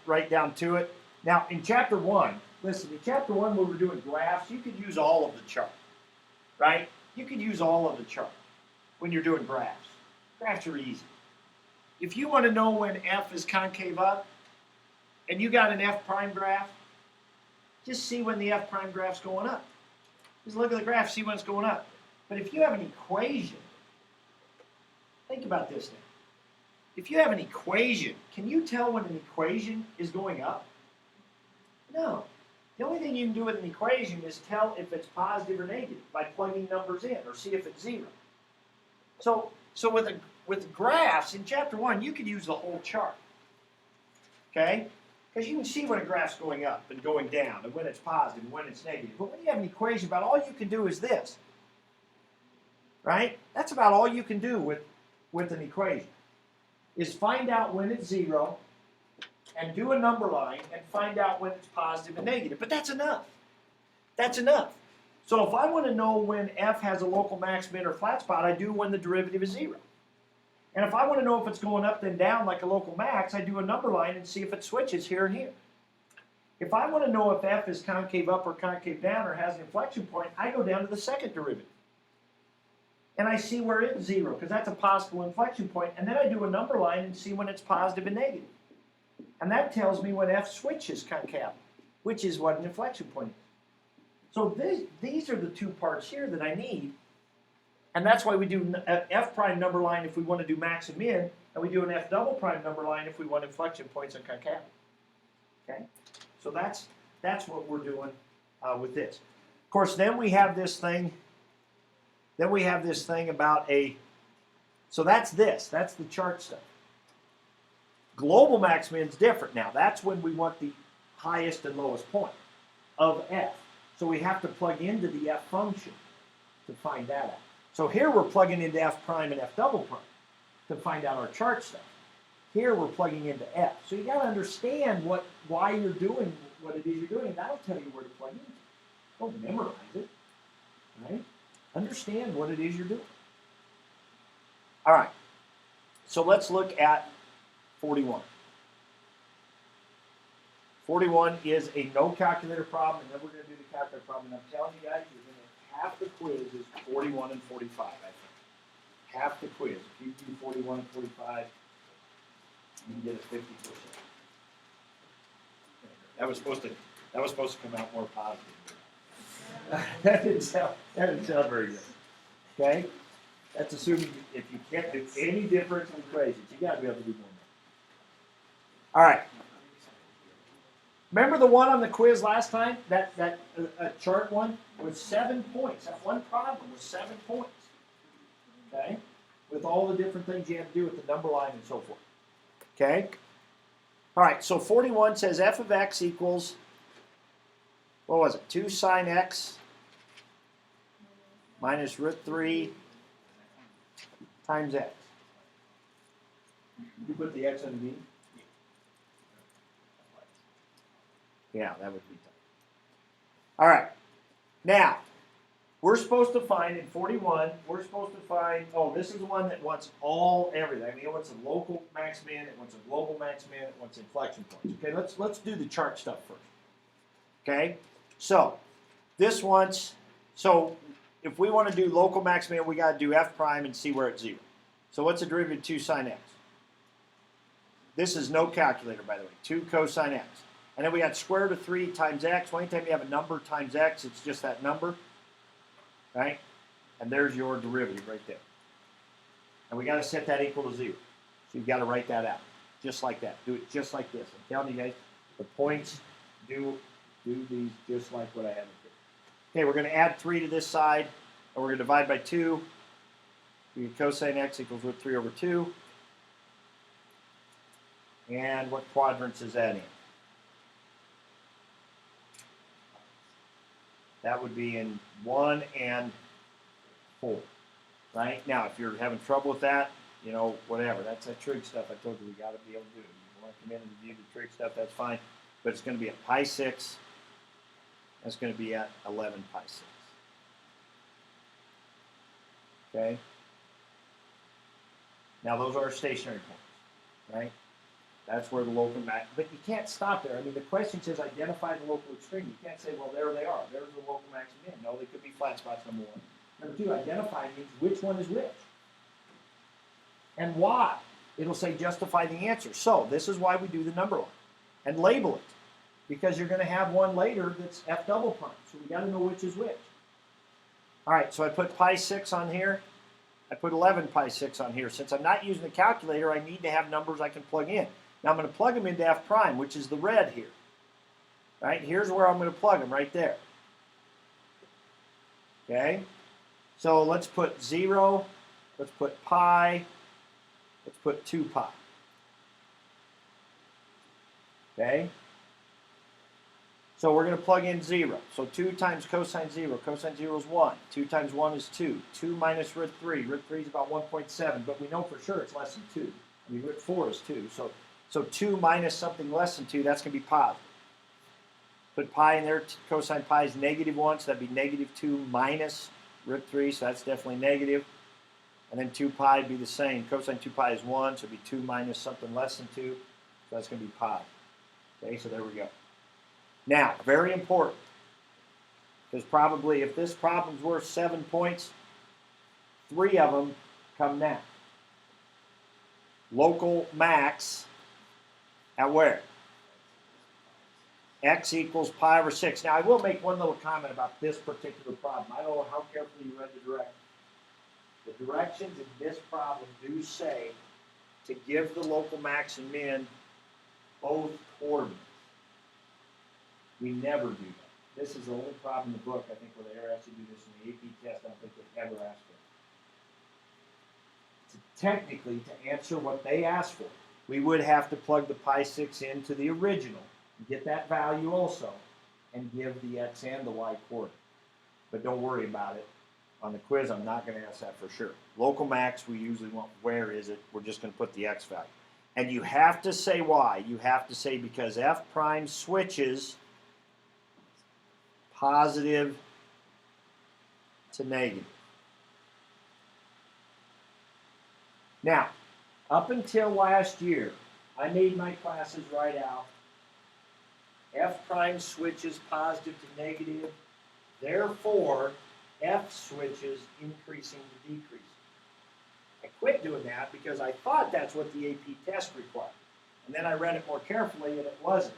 right down to it. Now, in chapter 1, listen, in chapter 1 when we're doing graphs, you could use all of the chart, right? You could use all of the chart when you're doing graphs. Graphs are easy. If you want to know when F is concave up, and you got an F prime graph, just see when the F prime graph's going up. Just look at the graph, see when it's going up. But if you have an equation, think about this now. If you have an equation, can you tell when an equation is going up? No. The only thing you can do with an equation is tell if it's positive or negative by plugging numbers in, or see if it's 0. So with graphs, in chapter 1, you could use the whole chart. Okay? Because you can see when a graph's going up and going down, and when it's positive and when it's negative. But when you have an equation, about all you can do is this. Right? That's about all you can do with an equation. Is find out when it's 0, and do a number line, and find out when it's positive and negative. But that's enough. That's enough. So if I want to know when F has a local max, min, or flat spot, I do when the derivative is 0. And if I want to know if it's going up then down like a local max, I do a number line and see if it switches here and here. If I want to know if F is concave up or concave down or has an inflection point, I go down to the second derivative. And I see where it's 0, because that's a possible inflection point. And then I do a number line and see when it's positive and negative. And that tells me when F switches concave, which is what an inflection point is. So these are the 2 parts here that I need. And that's why we do F prime number line if we want to do max and min, and we do an F double prime number line if we want inflection points and concave. Okay? So that's what we're doing with this. Of course, then we have this thing. Then we have this thing about so that's this. That's the chart stuff. Global max min is different now. That's when we want the highest and lowest point of F. So we have to plug into the F function to find that out. So here we're plugging into F prime and F double prime to find out our chart stuff. Here we're plugging into F. So you got to understand why you're doing what it is you're doing. That'll tell you where to plug into. Don't memorize it, right? Understand what it is you're doing. All right. So let's look at 41. 41 is a no calculator problem, and then we're going to do the calculator problem. And I'm telling you guys, you're going to half the quiz is 41 and 45, I think. Half the quiz. If you do 41 and 45, you can get a 50%. That was supposed to come out more positive. that didn't sound very good. Okay? That's assuming if you can't do any difference in equations, you got to be able to do more. All right. Remember the one on the quiz last time? That chart one was 7 points. That one problem was 7 points. Okay? With all the different things you have to do with the number line and so forth. Okay? All right, so 41 says f of x equals, what was it? 2 sine x minus root 3 times x. You put the x underneath? Yeah, that would be tough. All right. Now, we're supposed to find in 41, we're supposed to find, oh, this is the one that wants everything. I mean, it wants a local max min, it wants a global max min, it wants inflection points. Okay, let's do the chart stuff first. Okay, so this wants, so if we want to do local max min, we got to do f prime and see where it's 0. So what's the derivative of 2 sine x? This is no calculator, by the way, 2 cosine x. And then we got square root of 3 times x. Well, anytime you have a number times x, it's just that number, right? And there's your derivative right there. And we got to set that equal to 0. So you've got to write that out, just like that. Do it just like this. I'm telling you guys, the points do these just like what I have it here. Okay, we're going to add 3 to this side, and we're going to divide by 2. We get cosine x equals root 3 over 2. And what quadrants is that in? That would be in 1 and 4. Right? Now, if you're having trouble with that, you know, whatever. That's that trig stuff I told you we got to be able to do. You want to come in and do the trig stuff, that's fine. But it's going to be at pi 6. That's going to be at 11 pi 6. Okay? Now, those are stationary points, right? That's where the local max, but you can't stop there. I mean, the question says identify the local extreme. You can't say, well, there they are. There's the local max and min. No, they could be flat spots, number 1. Number 2, identify means which one is which. And why. It'll say justify the answer. So, this is why we do the number line. And label it. Because you're going to have one later that's f double prime. So, we got to know which is which. All right, so I put pi 6 on here. I put 11 pi 6 on here. Since I'm not using the calculator, I need to have numbers I can plug in. Now I'm going to plug them into f prime, which is the red here. Right? Here's where I'm going to plug them, right there. Okay? So let's put 0, let's put pi, let's put 2 pi. Okay? So we're going to plug in 0. So 2 times cosine 0. Cosine 0 is 1. 2 times 1 is 2. 2 minus root 3. Root 3 is about 1.7, but we know for sure it's less than 2. I mean, root 4 is 2. So 2 minus something less than 2, that's going to be positive. Put pi in there. Cosine pi is negative 1, so that'd be negative 2 minus root 3, so that's definitely negative. And then 2 pi would be the same. Cosine 2 pi is 1, so it'd be 2 minus something less than 2, so that's going to be pi. Okay, so there we go. Now, very important, because probably if this problem's worth 7 points, 3 of them come now. Local max at where? X equals pi over 6. Now, I will make one little comment about this particular problem. I don't know how carefully you read the directions. The directions in this problem do say to give the local max and min both coordinates. We never do that. This is the only problem in the book, I think, where they ever asked you to do this in the AP test. I don't think they've ever asked for it. Technically, to answer what they asked for, we would have to plug the pi 6 into the original, get that value also, and give the x and the y coordinate. But don't worry about it. On the quiz, I'm not going to ask that for sure. Local max, we usually want where is it. We're just going to put the x value. And you have to say why. You have to say because f prime switches positive to negative. Now, up until last year, I made my classes write out f prime switches positive to negative, therefore f switches increasing to decreasing. I quit doing that because I thought that's what the AP test required. And then I read it more carefully and it wasn't.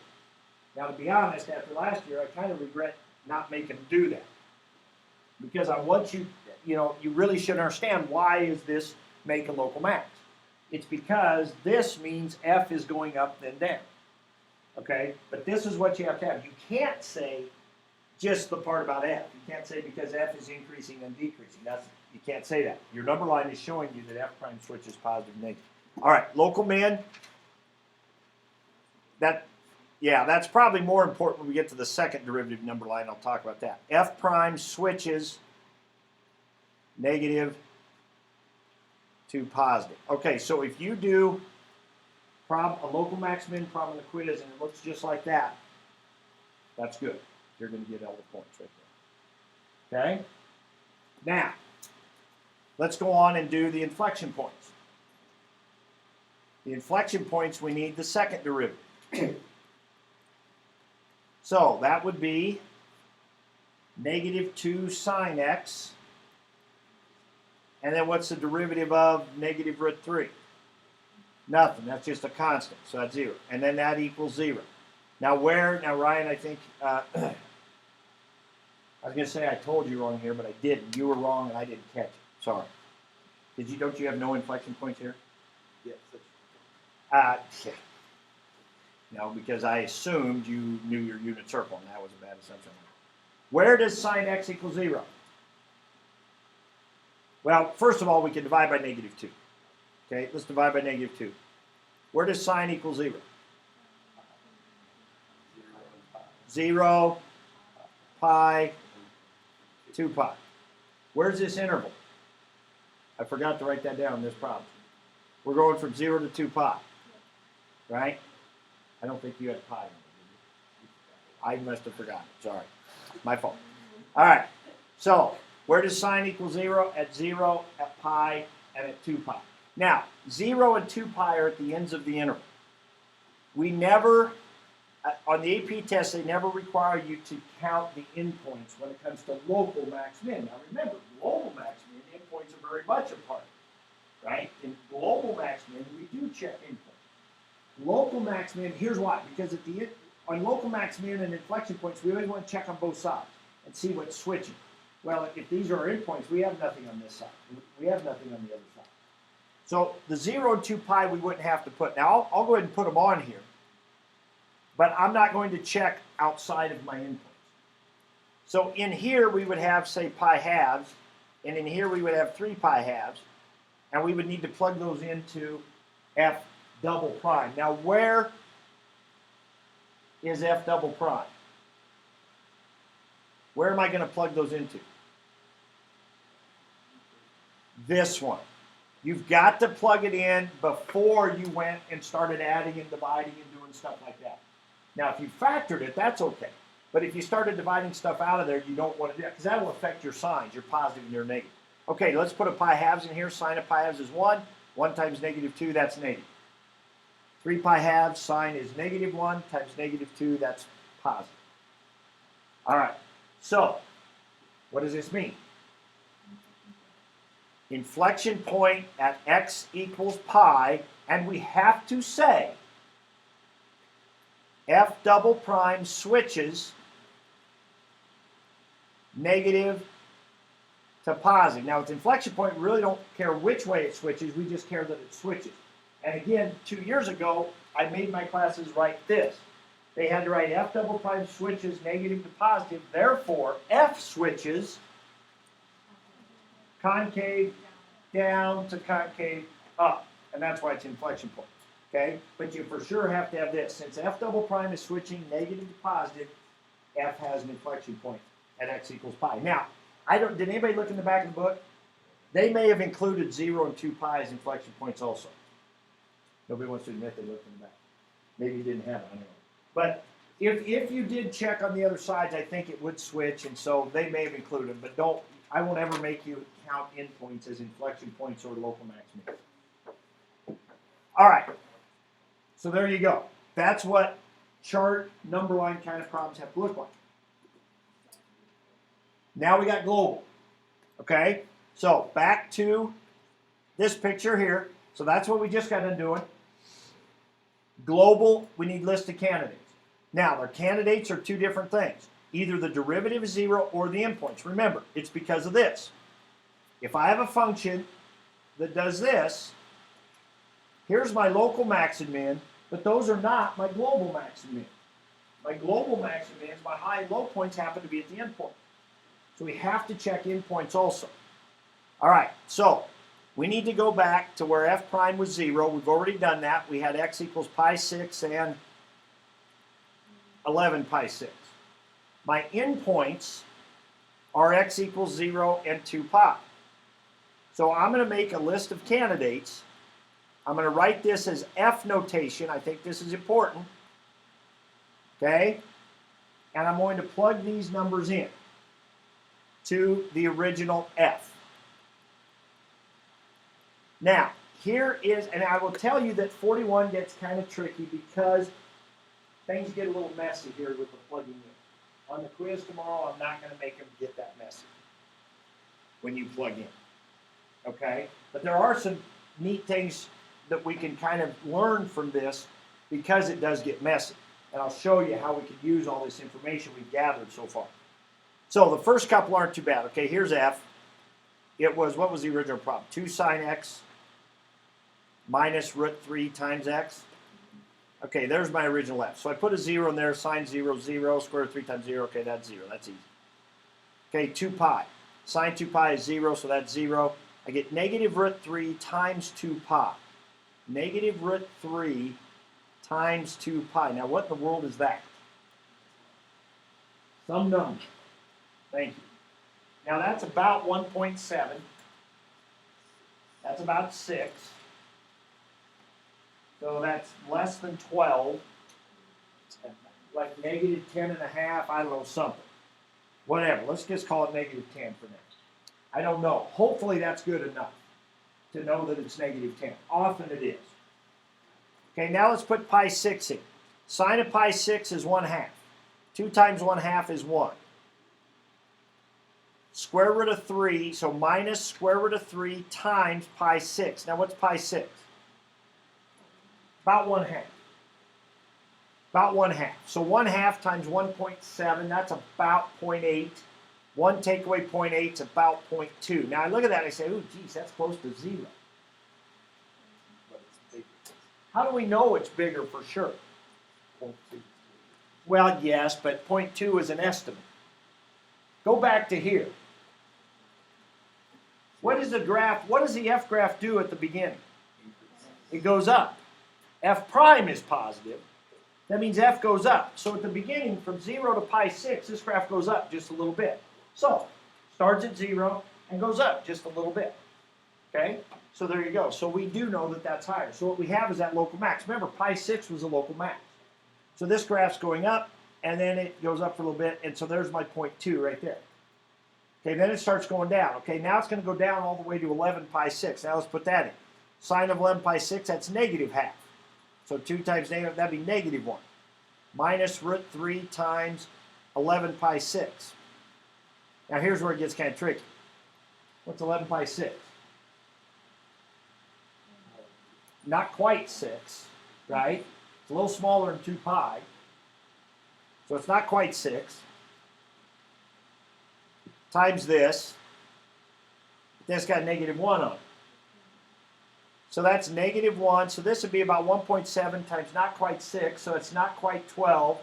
Now, to be honest, after last year, I kind of regret not making them do that. Because I want you, you really should understand why is this make a local max. It's because this means f is going up then down. Okay? But this is what you have to have. You can't say just the part about f. You can't say because f is increasing and decreasing. You can't say that. Your number line is showing you that f prime switches positive and negative. All right, local min. That's probably more important when we get to the second derivative number line. I'll talk about that. F prime switches negative to positive. Okay, so if you do a local max min problem in the quiz and it looks just like that, that's good. You're going to get all the points right there. Okay? Now, let's go on and do the inflection points. The inflection points, we need the second derivative. So that would be -2 sine x. And then what's the derivative of -√3? Nothing. That's just a constant. So that's 0. And then that equals 0. Now Ryan, I think, I was going to say I told you wrong here, but I didn't. You were wrong and I didn't catch it. Sorry. Don't you have no inflection points here? Yes. That's Yeah. No, because I assumed you knew your unit circle, and that was a bad assumption. Where does sine x equal 0? Well, first of all, we can divide by -2. Okay, let's divide by -2. Where does sine equal 0? 0, pi, 2 pi. Where's this interval? I forgot to write that down in this problem. We're going from 0 to 2 pi, right? I don't think you had pi in there, did you? I must have forgotten. Sorry. My fault. All right. So, where does sine equal 0? At 0, at pi, and at 2 pi. Now, 0 and 2 pi are at the ends of the interval. We never, on the AP test, they never require you to count the endpoints when it comes to local max-min. Now remember, global max-min, endpoints are very much a part, right? In global max-min, we do check endpoints. Local max-min, here's why. Because at the end, on local max-min and inflection points, we always want to check on both sides and see what's switching. Well, if these are our endpoints, we have nothing on this side. We have nothing on the other side. So the 0 and 2 pi we wouldn't have to put. Now, I'll go ahead and put them on here. But I'm not going to check outside of my endpoints. So in here, we would have, say, pi halves. And in here, we would have 3 pi halves. And we would need to plug those into f double prime. Now, where is f double prime? Where am I going to plug those into? This one. You've got to plug it in before you went and started adding and dividing and doing stuff like that. Now, if you factored it, that's okay. But if you started dividing stuff out of there, you don't want to do that because that will affect your signs, your positive and your negative. Okay, let's put a pi halves in here. Sine of pi halves is 1. 1 times -2, that's negative. 3 pi halves, sine is -1 times -2, that's positive. All right, so what does this mean? Inflection point at x equals pi, and we have to say f double prime switches negative to positive. Now, with inflection point, we really don't care which way it switches. We just care that it switches. And again, 2 years ago, I made my classes write this. They had to write f double prime switches negative to positive. Therefore, f switches concave down to concave up. And that's why it's inflection point. Okay? But you for sure have to have this. Since f double prime is switching negative to positive, f has an inflection point at x equals pi. Now, did anybody look in the back of the book? They may have included 0 and 2 pi as inflection points also. Nobody wants to admit they looked in the back. Maybe you didn't have it, I don't know. But if you did check on the other sides, I think it would switch, and so they may have included them. But I won't ever make you count endpoints as inflection points or local max-min. All right. So there you go. That's what chart, number line kind of problems have to look like. Now we got global. Okay? So back to this picture here. So that's what we just got done doing. Global, we need list of candidates. Now, our candidates are two different things. Either the derivative is 0 or the endpoints. Remember, it's because of this. If I have a function that does this, here's my local max and min, but those are not my global max and min. My global max and min, my high and low points happen to be at the endpoint. So we have to check endpoints also. All right, so we need to go back to where f prime was 0. We've already done that. We had x equals pi 6 and 11 pi 6. My endpoints are x equals 0 and 2 pi. So I'm going to make a list of candidates. I'm going to write this as f notation. I think this is important. Okay? And I'm going to plug these numbers in. to the original F. Now, here is, and I will tell you that 41 gets kind of tricky because things get a little messy here with the plugging in. On the quiz tomorrow, I'm not going to make them get that messy when you plug in. Okay? But there are some neat things that we can kind of learn from this because it does get messy. And I'll show you how we can use all this information we've gathered so far. So the first couple aren't too bad. Okay, here's F. It was, what was the original problem? 2 sine x minus root 3 times x. Okay, there's my original F. So I put a 0 in there, sine 0, 0, square root of 3 times 0. Okay, that's 0. That's easy. Okay, 2 pi. Sine 2 pi is 0, so that's 0. I get negative root 3 times 2 pi. Negative root 3 times 2 pi. Now, what in the world is that? Some number. Thank you. Now, that's about 1.7. That's about 6. So that's less than 12. Like negative 10 and a half, I don't know, something. Whatever. Let's just call it negative 10 for now. I don't know. Hopefully that's good enough to know that it's negative 10. Often it is. Okay, now let's put pi 6 in. Sine of pi 6 is 1/2. 2 times 1/2 is 1. Square root of 3, so minus square root of 3 times pi 6. Now what's pi 6? About 1/2. About 1/2. So 1/2 times 1.7, that's about 0.8. 1 take away 0.8 is about 0.2. Now I look at that and I say, oh, geez, that's close to 0. But it's bigger. How do we know it's bigger for sure? 0.2. Well, yes, but 0.2 is an estimate. Go back to here. What is the graph? What does the F graph do at the beginning? It goes up. F prime is positive. That means F goes up. So at the beginning, from 0 to pi 6, this graph goes up just a little bit. So, starts at 0 and goes up just a little bit. Okay? So there you go. So we do know that that's higher. So what we have is that local max. Remember, pi 6 was a local max. So this graph's going up, and then it goes up for a little bit, and so there's my 0.2 right there. Okay, then it starts going down. Okay, now it's going to go down all the way to 11 pi 6. Now let's put that in. Sine of 11 pi 6, that's negative half. So 2 times negative, that'd be negative 1. Minus root 3 times 11 pi 6. Now here's where it gets kind of tricky. What's 11 pi 6? Not quite 6, right? It's a little smaller than 2 pi. So it's not quite 6. Times this. That's got negative 1 on it. So that's negative 1. So this would be about 1.7 times not quite 6. So it's not quite 12.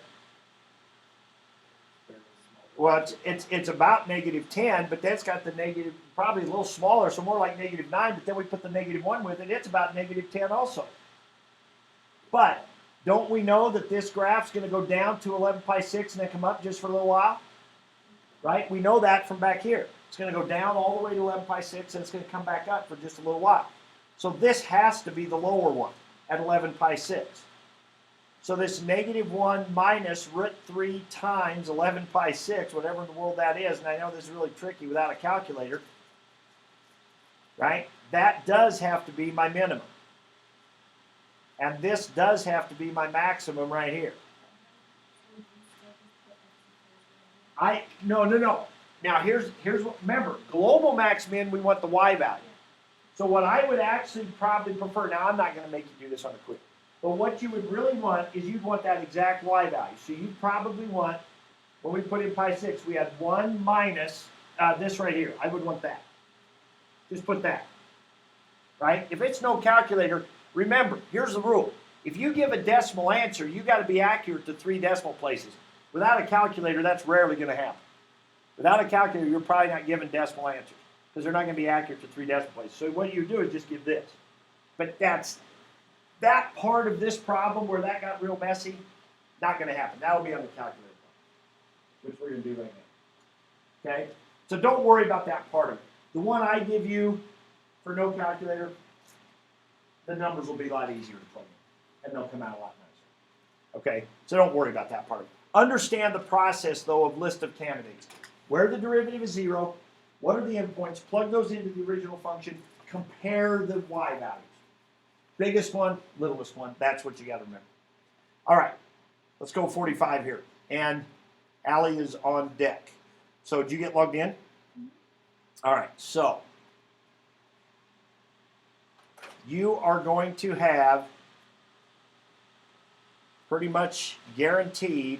Well, it's about negative 10, but that's got the negative, probably a little smaller, so more like negative 9, but then we put the negative 1 with it. It's about negative 10 also. But don't we know that this graph's going to go down to 11 pi 6 and then come up just for a little while? Right? We know that from back here. It's going to go down all the way to 11 pi 6, and it's going to come back up for just a little while. So this has to be the lower one at 11 pi 6. So this negative 1 minus root 3 times 11 pi 6, whatever in the world that is, and I know this is really tricky without a calculator, right? That does have to be my minimum. And this does have to be my maximum right here. No. Now here's what, remember, global max min, we want the y value. So what I would actually probably prefer, now I'm not going to make you do this on a quiz, but what you would really want is you'd want that exact y value. So you probably want, when we put in pi 6, we had 1 minus this right here. I would want that. Just put that. Right? If it's no calculator, remember, here's the rule. If you give a decimal answer, you got to be accurate to 3 decimal places. Without a calculator, that's rarely going to happen. Without a calculator, you're probably not giving decimal answers because they're not going to be accurate to 3 decimal places. So what you do is just give this. But that part of this problem where that got real messy, not going to happen. That'll be on the calculator, which we're going to do right now. Okay? So don't worry about that part of it. The one I give you for no calculator, the numbers will be a lot easier to plug in, and they'll come out a lot nicer. Okay? So don't worry about that part of it. Understand the process, though, of list of candidates. where the derivative is 0, what are the endpoints, plug those into the original function, compare the y values. Biggest one, littlest one, that's what you got to remember. All right, let's go 45 here. And Allie is on deck. So did you get logged in? All right, so you are going to have pretty much guaranteed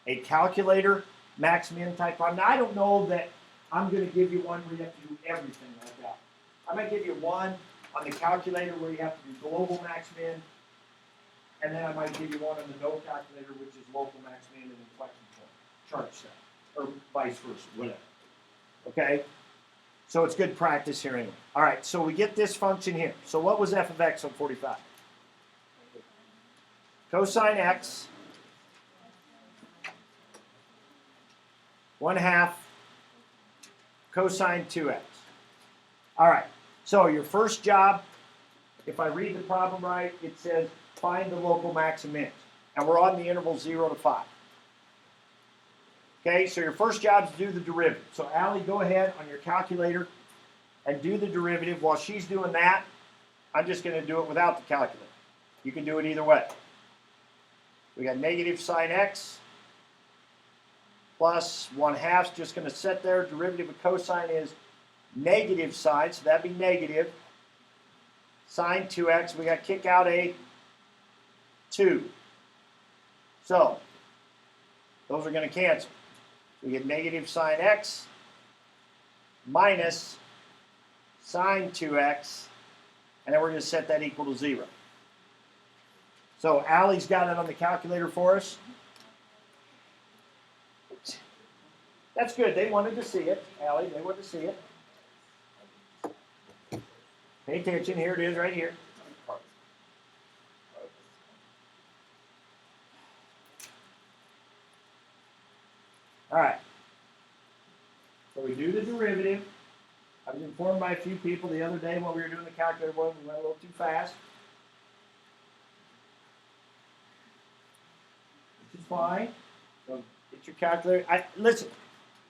a calculator max min type problem. Now I don't know that I'm going to give you one where you have to do everything like that. I might give you one on the calculator where you have to do global max min, and then I might give you one on the no calculator, which is local max min and inflection point, chart step, or vice versa, whatever. Okay? So it's good practice here anyway. All right, so we get this function here. So what was f of x on 45? Cosine x 1/2 cosine 2x. All right, so your first job, if I read the problem right, it says find the local max and min. And we're on the interval 0 to 5. Okay, so your first job is to do the derivative. So Allie, go ahead on your calculator and do the derivative. While she's doing that, I'm just going to do it without the calculator. You can do it either way. We got negative sine x plus 1/2 is just going to sit there. Derivative of cosine is negative sine, so that'd be negative. Sine 2x, we got to kick out a 2. So, those are going to cancel. We get negative sine x minus sine 2x, and then we're going to set that equal to 0. So Allie's got it on the calculator for us. That's good. They wanted to see it. Allie, they wanted to see it. Pay attention. Here it is right here. All right. So we do the derivative. I was informed by a few people the other day when we were doing the calculator one, we went a little too fast. Which is fine. So get your calculator. Listen,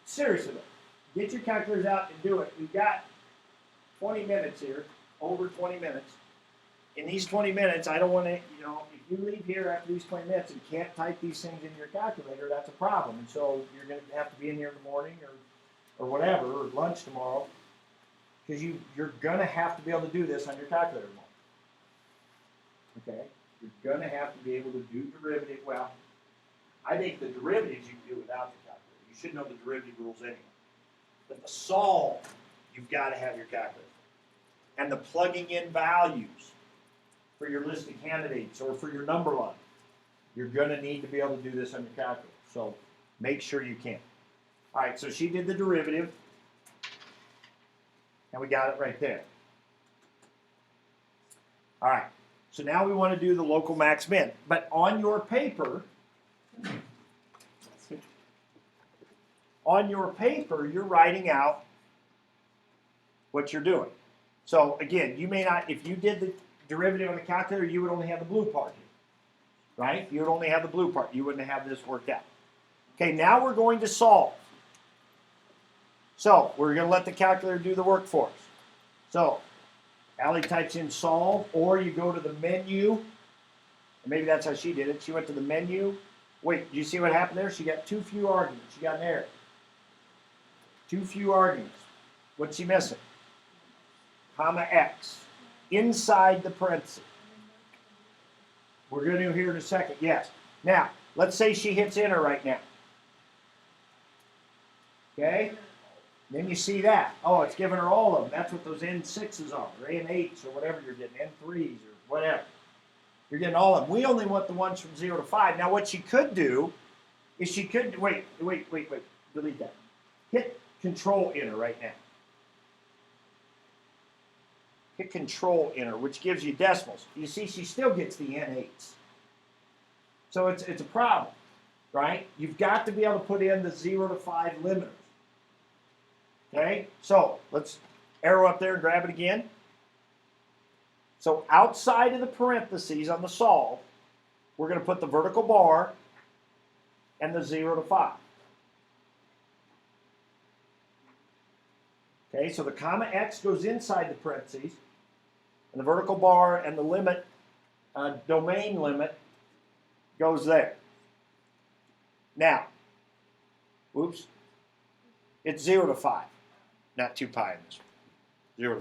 seriously though, get your calculators out and do it. We've got 20 minutes here, over 20 minutes. In these 20 minutes, I don't want to, if you leave here after these 20 minutes and can't type these things in your calculator, that's a problem. And so you're going to have to be in here in the morning or whatever, or lunch tomorrow, because you're going to have to be able to do this on your calculator tomorrow. Okay? You're going to have to be able to do derivative. Well, I think the derivatives you can do without the calculator. You should know the derivative rules anyway. But the solve, you've got to have your calculator. And the plugging in values for your list of candidates or for your number line, you're going to need to be able to do this on your calculator. So make sure you can. All right, so she did the derivative, and we got it right there. All right, so now we want to do the local max min. But on your paper, you're writing out what you're doing. So again, you may not, if you did the derivative on the calculator, you would only have the blue part here, right? You would only have the blue part. You wouldn't have this worked out. Okay, now we're going to solve. So we're going to let the calculator do the work for us. So Allie types in solve, or you go to the menu. Maybe that's how she did it. She went to the menu. Wait, do you see what happened there? She got too few arguments. She got an error. Too few arguments. What's she missing? Comma x. Inside the parentheses. We're going to do here in a second. Yes. Now, let's say she hits enter right now. Okay? Then you see that. Oh, it's giving her all of them. That's what those N6s are, or N8s, or whatever you're getting, N3s, or whatever. You're getting all of them. We only want the ones from 0 to 5. Now, what she could do is she could, wait, delete that. Hit Control Enter right now. Hit Control Enter, which gives you decimals. You see, she still gets the N8s. So it's a problem, right? You've got to be able to put in the 0 to 5 limiters. Okay, so let's arrow up there and grab it again. So outside of the parentheses on the solve, we're going to put the vertical bar, and the 0 to 5. Okay, so the comma X goes inside the parentheses, and the vertical bar and the limit, domain limit, goes there. Now, whoops, it's 0 to 5, not 2 pi in this one. 0 to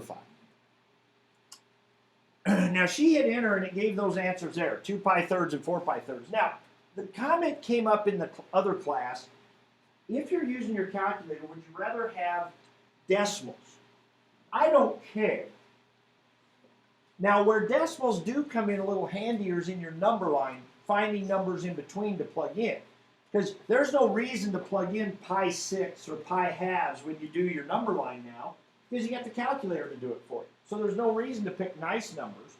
5. Now, she hit enter, and it gave those answers there, 2 pi thirds and 4 pi thirds. Now, the comment came up in the other class, if you're using your calculator, would you rather have decimals? I don't care. Now, where decimals do come in a little handier is in your number line, finding numbers in between to plug in. Because there's no reason to plug in pi 6 or pi halves when you do your number line now, because you got the calculator to do it for you. So there's no reason to pick nice numbers.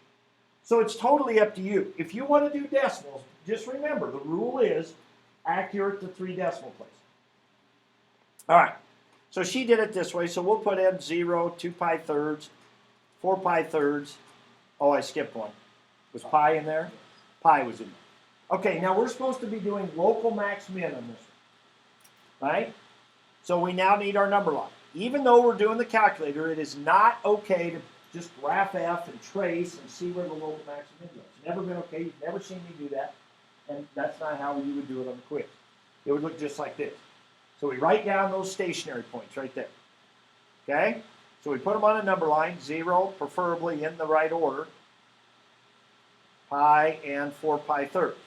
So it's totally up to you. If you want to do decimals, just remember, the rule is accurate to 3 decimal places. All right, so she did it this way. So we'll put in 0, 2 pi thirds, 4 pi thirds. Oh, I skipped one. Was pi in there? Pi was in there. Okay, now we're supposed to be doing local max min on this one, right? So we now need our number line. Even though we're doing the calculator, it is not okay to just graph F and trace and see where the local max min goes. It's never been okay. You've never seen me do that, and that's not how you would do it on the quiz. It would look just like this. So we write down those stationary points right there, okay? So we put them on a number line, 0, preferably in the right order, pi and 4 pi thirds.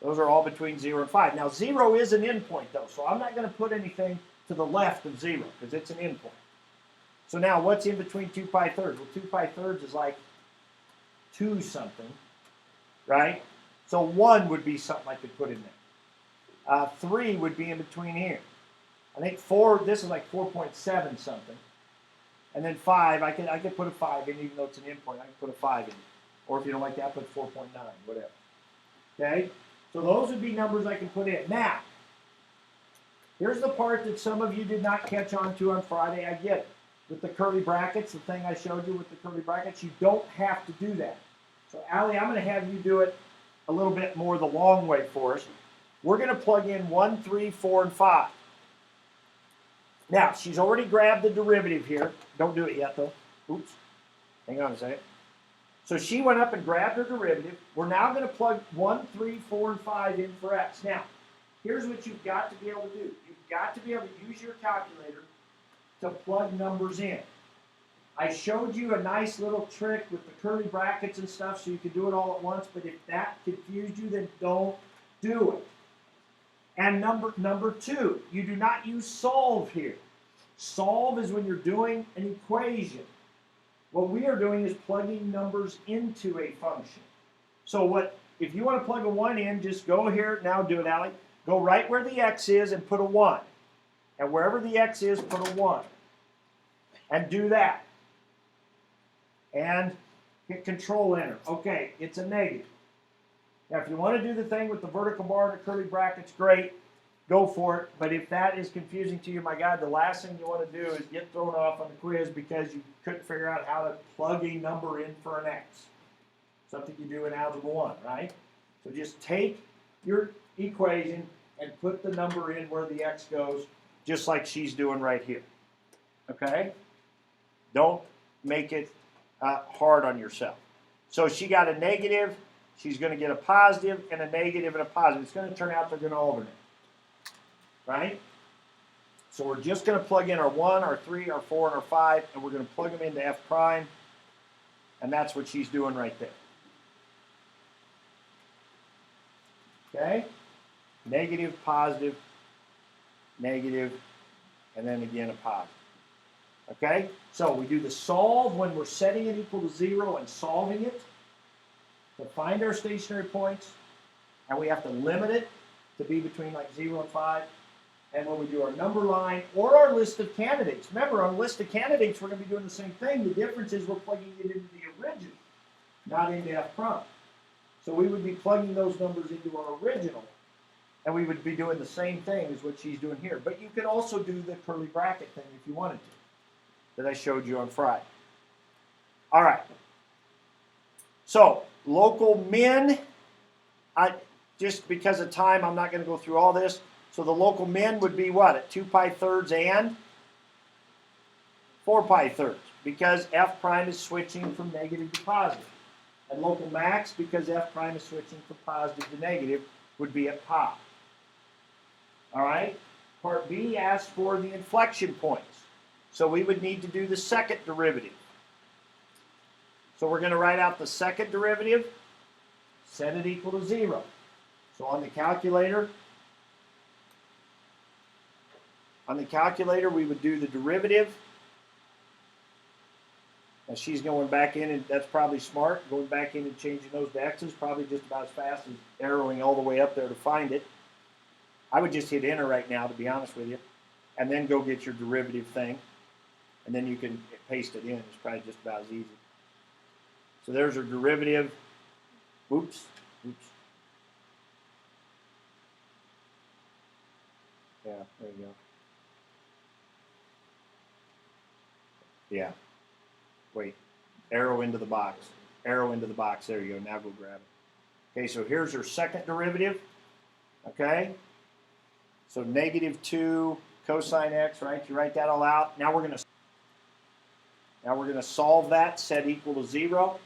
Those are all between 0 and 5. Now, 0 is an endpoint, though, so I'm not going to put anything to the left of 0 because it's an endpoint. So now, what's in between 2 pi thirds? Well, 2 pi thirds is like 2 something, right? So 1 would be something I could put in there. 3 would be in between here. I think 4, this is like 4.7 something. And then 5, I could put a 5 in, even though it's an endpoint. I can put a 5 in. Or if you don't like that, put 4.9, whatever. Okay? So those would be numbers I can put in. Now, here's the part that some of you did not catch on to on Friday. I get it. With the curly brackets, the thing I showed you with the curly brackets, you don't have to do that. So, Allie, I'm going to have you do it a little bit more the long way for us. We're going to plug in 1, 3, 4, and 5. Now, she's already grabbed the derivative here. Don't do it yet, though. Oops. Hang on a second. So she went up and grabbed her derivative. We're now going to plug 1, 3, 4, and 5 in for x. Now, here's what you've got to be able to do. You've got to be able to use your calculator to plug numbers in. I showed you a nice little trick with the curly brackets and stuff so you could do it all at once, but if that confused you, then don't do it. And number 2, you do not use solve here. Solve is when you're doing an equation. What we are doing is plugging numbers into a function. So if you want to plug a 1 in, just go here, now do it, Allie. Go right where the x is and put a 1. And wherever the x is, put a 1. And do that. And hit Control Enter. Okay, it's a negative. Now, if you want to do the thing with the vertical bar and the curly brackets, great. Go for it. But if that is confusing to you, my God, the last thing you want to do is get thrown off on the quiz because you couldn't figure out how to plug a number in for an x. Something you do in Algebra 1, right? So just take your equation and put the number in where the x goes, just like she's doing right here. Okay? Don't make it hard on yourself. So she got a negative. She's going to get a positive and a negative and a positive. It's going to turn out they're going to alternate. Right? So we're just going to plug in our 1, our 3, our 4, and our 5, and we're going to plug them into f prime, and that's what she's doing right there. Okay? Negative, positive, negative, and then again a positive. Okay? So we do the solve when we're setting it equal to 0 and solving it to find our stationary points, and we have to limit it to be between like 0 and 5. And when we do our number line or our list of candidates, remember, on list of candidates, we're going to be doing the same thing. The difference is we're plugging it into the original, not into f prime. So we would be plugging those numbers into our original, and we would be doing the same thing as what she's doing here. But you could also do the curly bracket thing if you wanted to, that I showed you on Friday. All right. So local min, just because of time, I'm not going to go through all this. So the local min would be what? At 2 pi thirds and 4 pi thirds, because f prime is switching from negative to positive. And local max, because f prime is switching from positive to negative, would be at pi. All right? Part B asks for the inflection points. So we would need to do the second derivative. So we're going to write out the second derivative, set it equal to 0. So on the calculator, we would do the derivative. Now she's going back in, and that's probably smart, going back in and changing those to x's, probably just about as fast as arrowing all the way up there to find it. I would just hit enter right now, to be honest with you, and then go get your derivative thing, and then you can paste it in. It's probably just about as easy. So there's our derivative. Oops. Yeah, there you go. Yeah. Wait. Arrow into the box. Arrow into the box. There you go. Now go grab it. Okay, so here's your second derivative. Okay. So -2 cosine x, right? You write that all out. Now we're gonna solve that, set equal to 0.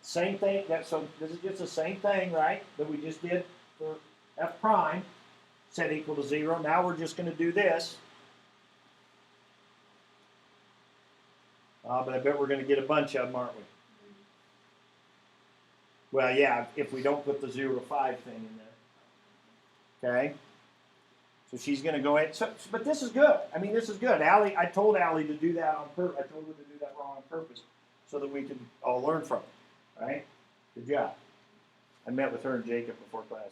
Same thing. So this is just the same thing, right? That we just did for f prime. Set equal to 0. Now we're just going to do this. But I bet we're going to get a bunch of them, aren't we? Well, yeah, if we don't put the 0 to 5 thing in there. Okay? So she's going to go ahead. But this is good. I mean, this is good. Allie, I told Allie to do that on purpose. I told her to do that wrong on purpose so that we can all learn from it. Right? Good job. I met with her and Jacob before class.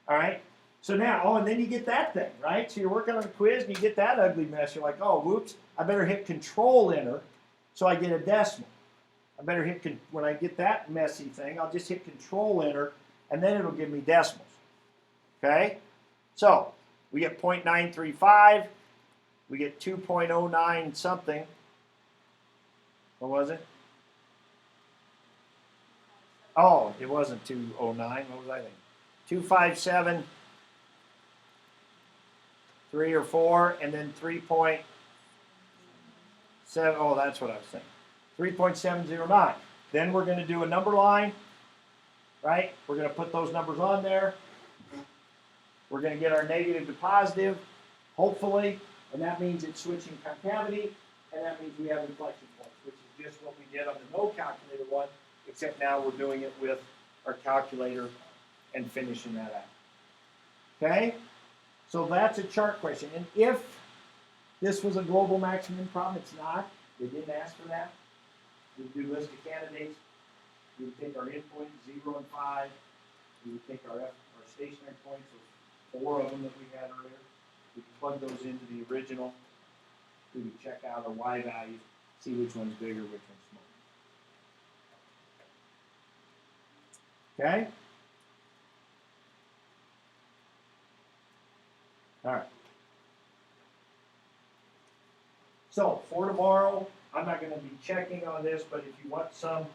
All right? So now, and then you get that thing, right? So you're working on a quiz and you get that ugly mess. You're like, oh, whoops, I better hit Control Enter so I get a decimal. I better hit, when I get that messy thing, I'll just hit Control Enter and then it'll give me decimals. Okay? So we get 0.935, we get 2.09 something. What was it? Oh, it wasn't 209. What was I thinking? 257. 3 or 4, and then 3.7. Oh, that's what I was saying. 3.709. Then we're going to do a number line, right? We're going to put those numbers on there. We're going to get our negative to positive, hopefully, and that means it's switching concavity, and that means we have inflection points, which is just what we did on the no calculator one, except now we're doing it with our calculator and finishing that out. Okay? So that's a chart question. And if this was a global maximum problem, it's not. They didn't ask for that. We would do list of candidates. We would take our endpoints, 0 and 5. We would take our stationary points, those 4 of them that we had earlier. We could plug those into the original. We would check out our Y values, see which one's bigger, which one's smaller. Okay? All right. So for tomorrow, I'm not going to be checking on this, but if you want some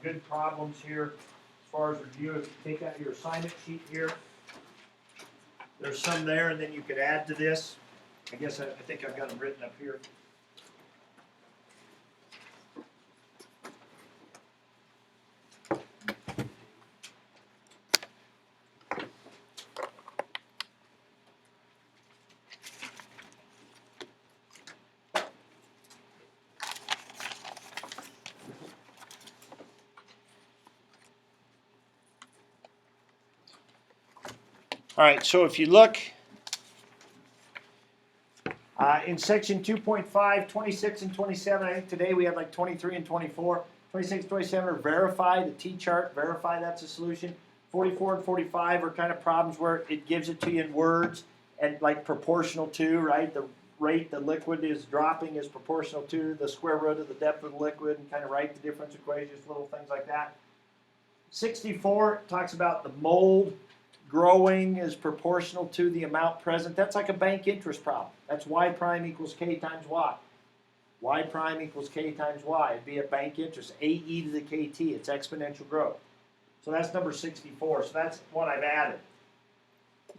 good problems here as far as review, if you take out your assignment sheet here, there's some there, and then you could add to this. I guess I think I've got them written up here. All right, so if you look in section 2.5, 26 and 27, I think today we have like 23 and 24. 26 and 27 are verify the T-chart, verify that's a solution. 44 and 45 are kind of problems where it gives it to you in words and like proportional to, right? The rate the liquid is dropping is proportional to the square root of the depth of the liquid, and kind of write the difference equations, little things like that. 64 talks about the mold growing is proportional to the amount present. That's like a bank interest problem. That's y prime equals k times y. Y prime equals k times y. It'd be a bank interest. AE to the kt. It's exponential growth. So that's number 64. So that's one I've added.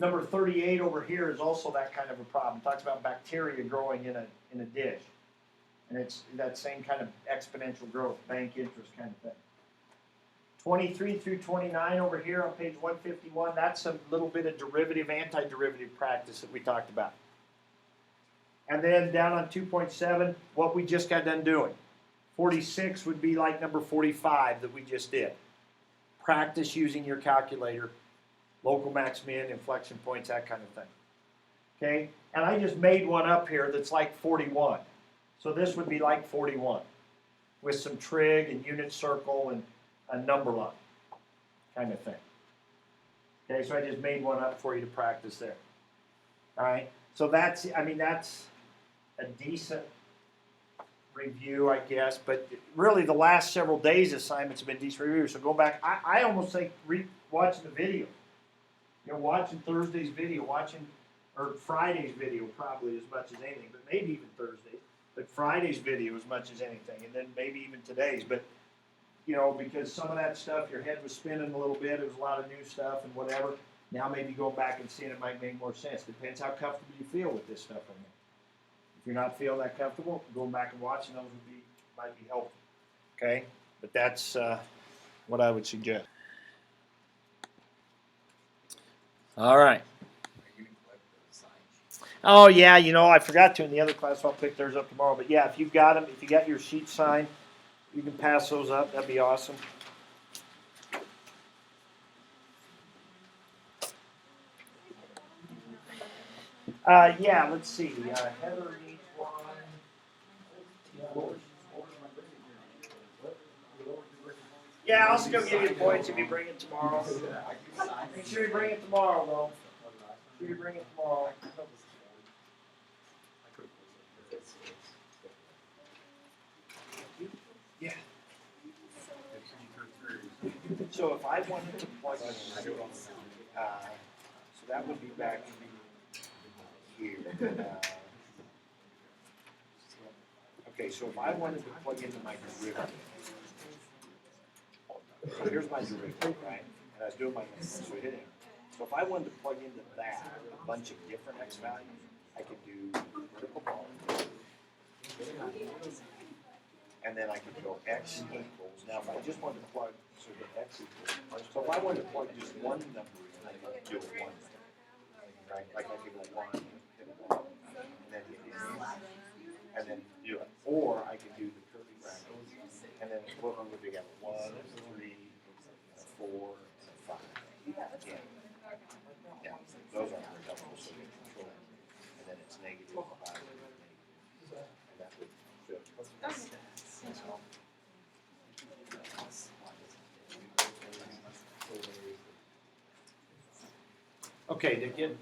Number 38 over here is also that kind of a problem. It talks about bacteria growing in a dish. And it's that same kind of exponential growth, bank interest kind of thing. 23 through 29 over here on page 151, that's a little bit of derivative, antiderivative practice that we talked about. And then down on 2.7, what we just got done doing. 46 would be like number 45 that we just did. Practice using your calculator, local max min, inflection points, that kind of thing. Okay, and I just made one up here that's like 41. So this would be like 41 with some trig and unit circle and a number line kind of thing. Okay, so I just made one up for you to practice there. All right, so that's a decent review, I guess, but really the last several days' assignments have been decent reviews. So go back, I almost think watching the video, watching Thursday's video, or Friday's video probably as much as anything, but maybe even Thursday, but Friday's video as much as anything, and then maybe even today's, but because some of that stuff, your head was spinning a little bit, it was a lot of new stuff and whatever. Now maybe going back and seeing it might make more sense. Depends how comfortable you feel with this stuff right now. If you're not feeling that comfortable, going back and watching those might be helpful. Okay, but that's what I would suggest. All right. Oh yeah, I forgot to in the other class. So I'll pick theirs up tomorrow. But yeah, if you've got them, if you got your sheet signed, you can pass those up. That'd be awesome. Yeah, let's see. Heather needs one. Yeah, I'll still give you the points if you bring it tomorrow. Make sure you bring it tomorrow, though. Make sure you bring it tomorrow. Yeah. So if I wanted to plug in, so that would be back here. Okay, so if I wanted to plug into my derivative, so here's my derivative, right? And I was doing my so hit it. So if I wanted to plug into that a bunch of different x values, I could do triple bar. And then I could go x equals. Now, if I just wanted to plug, so the x equals. So if I wanted to plug just one number in, I could do it one number. Right? Like I could go 1, hit 1, and then hit it, and then do it. Or I could do the curly brackets, and then what one would we have? 1, 3, 4, 5. Yeah. Yeah. Those aren't very helpful, so you control it. And then it's negative 5. And that would show. Okay, to get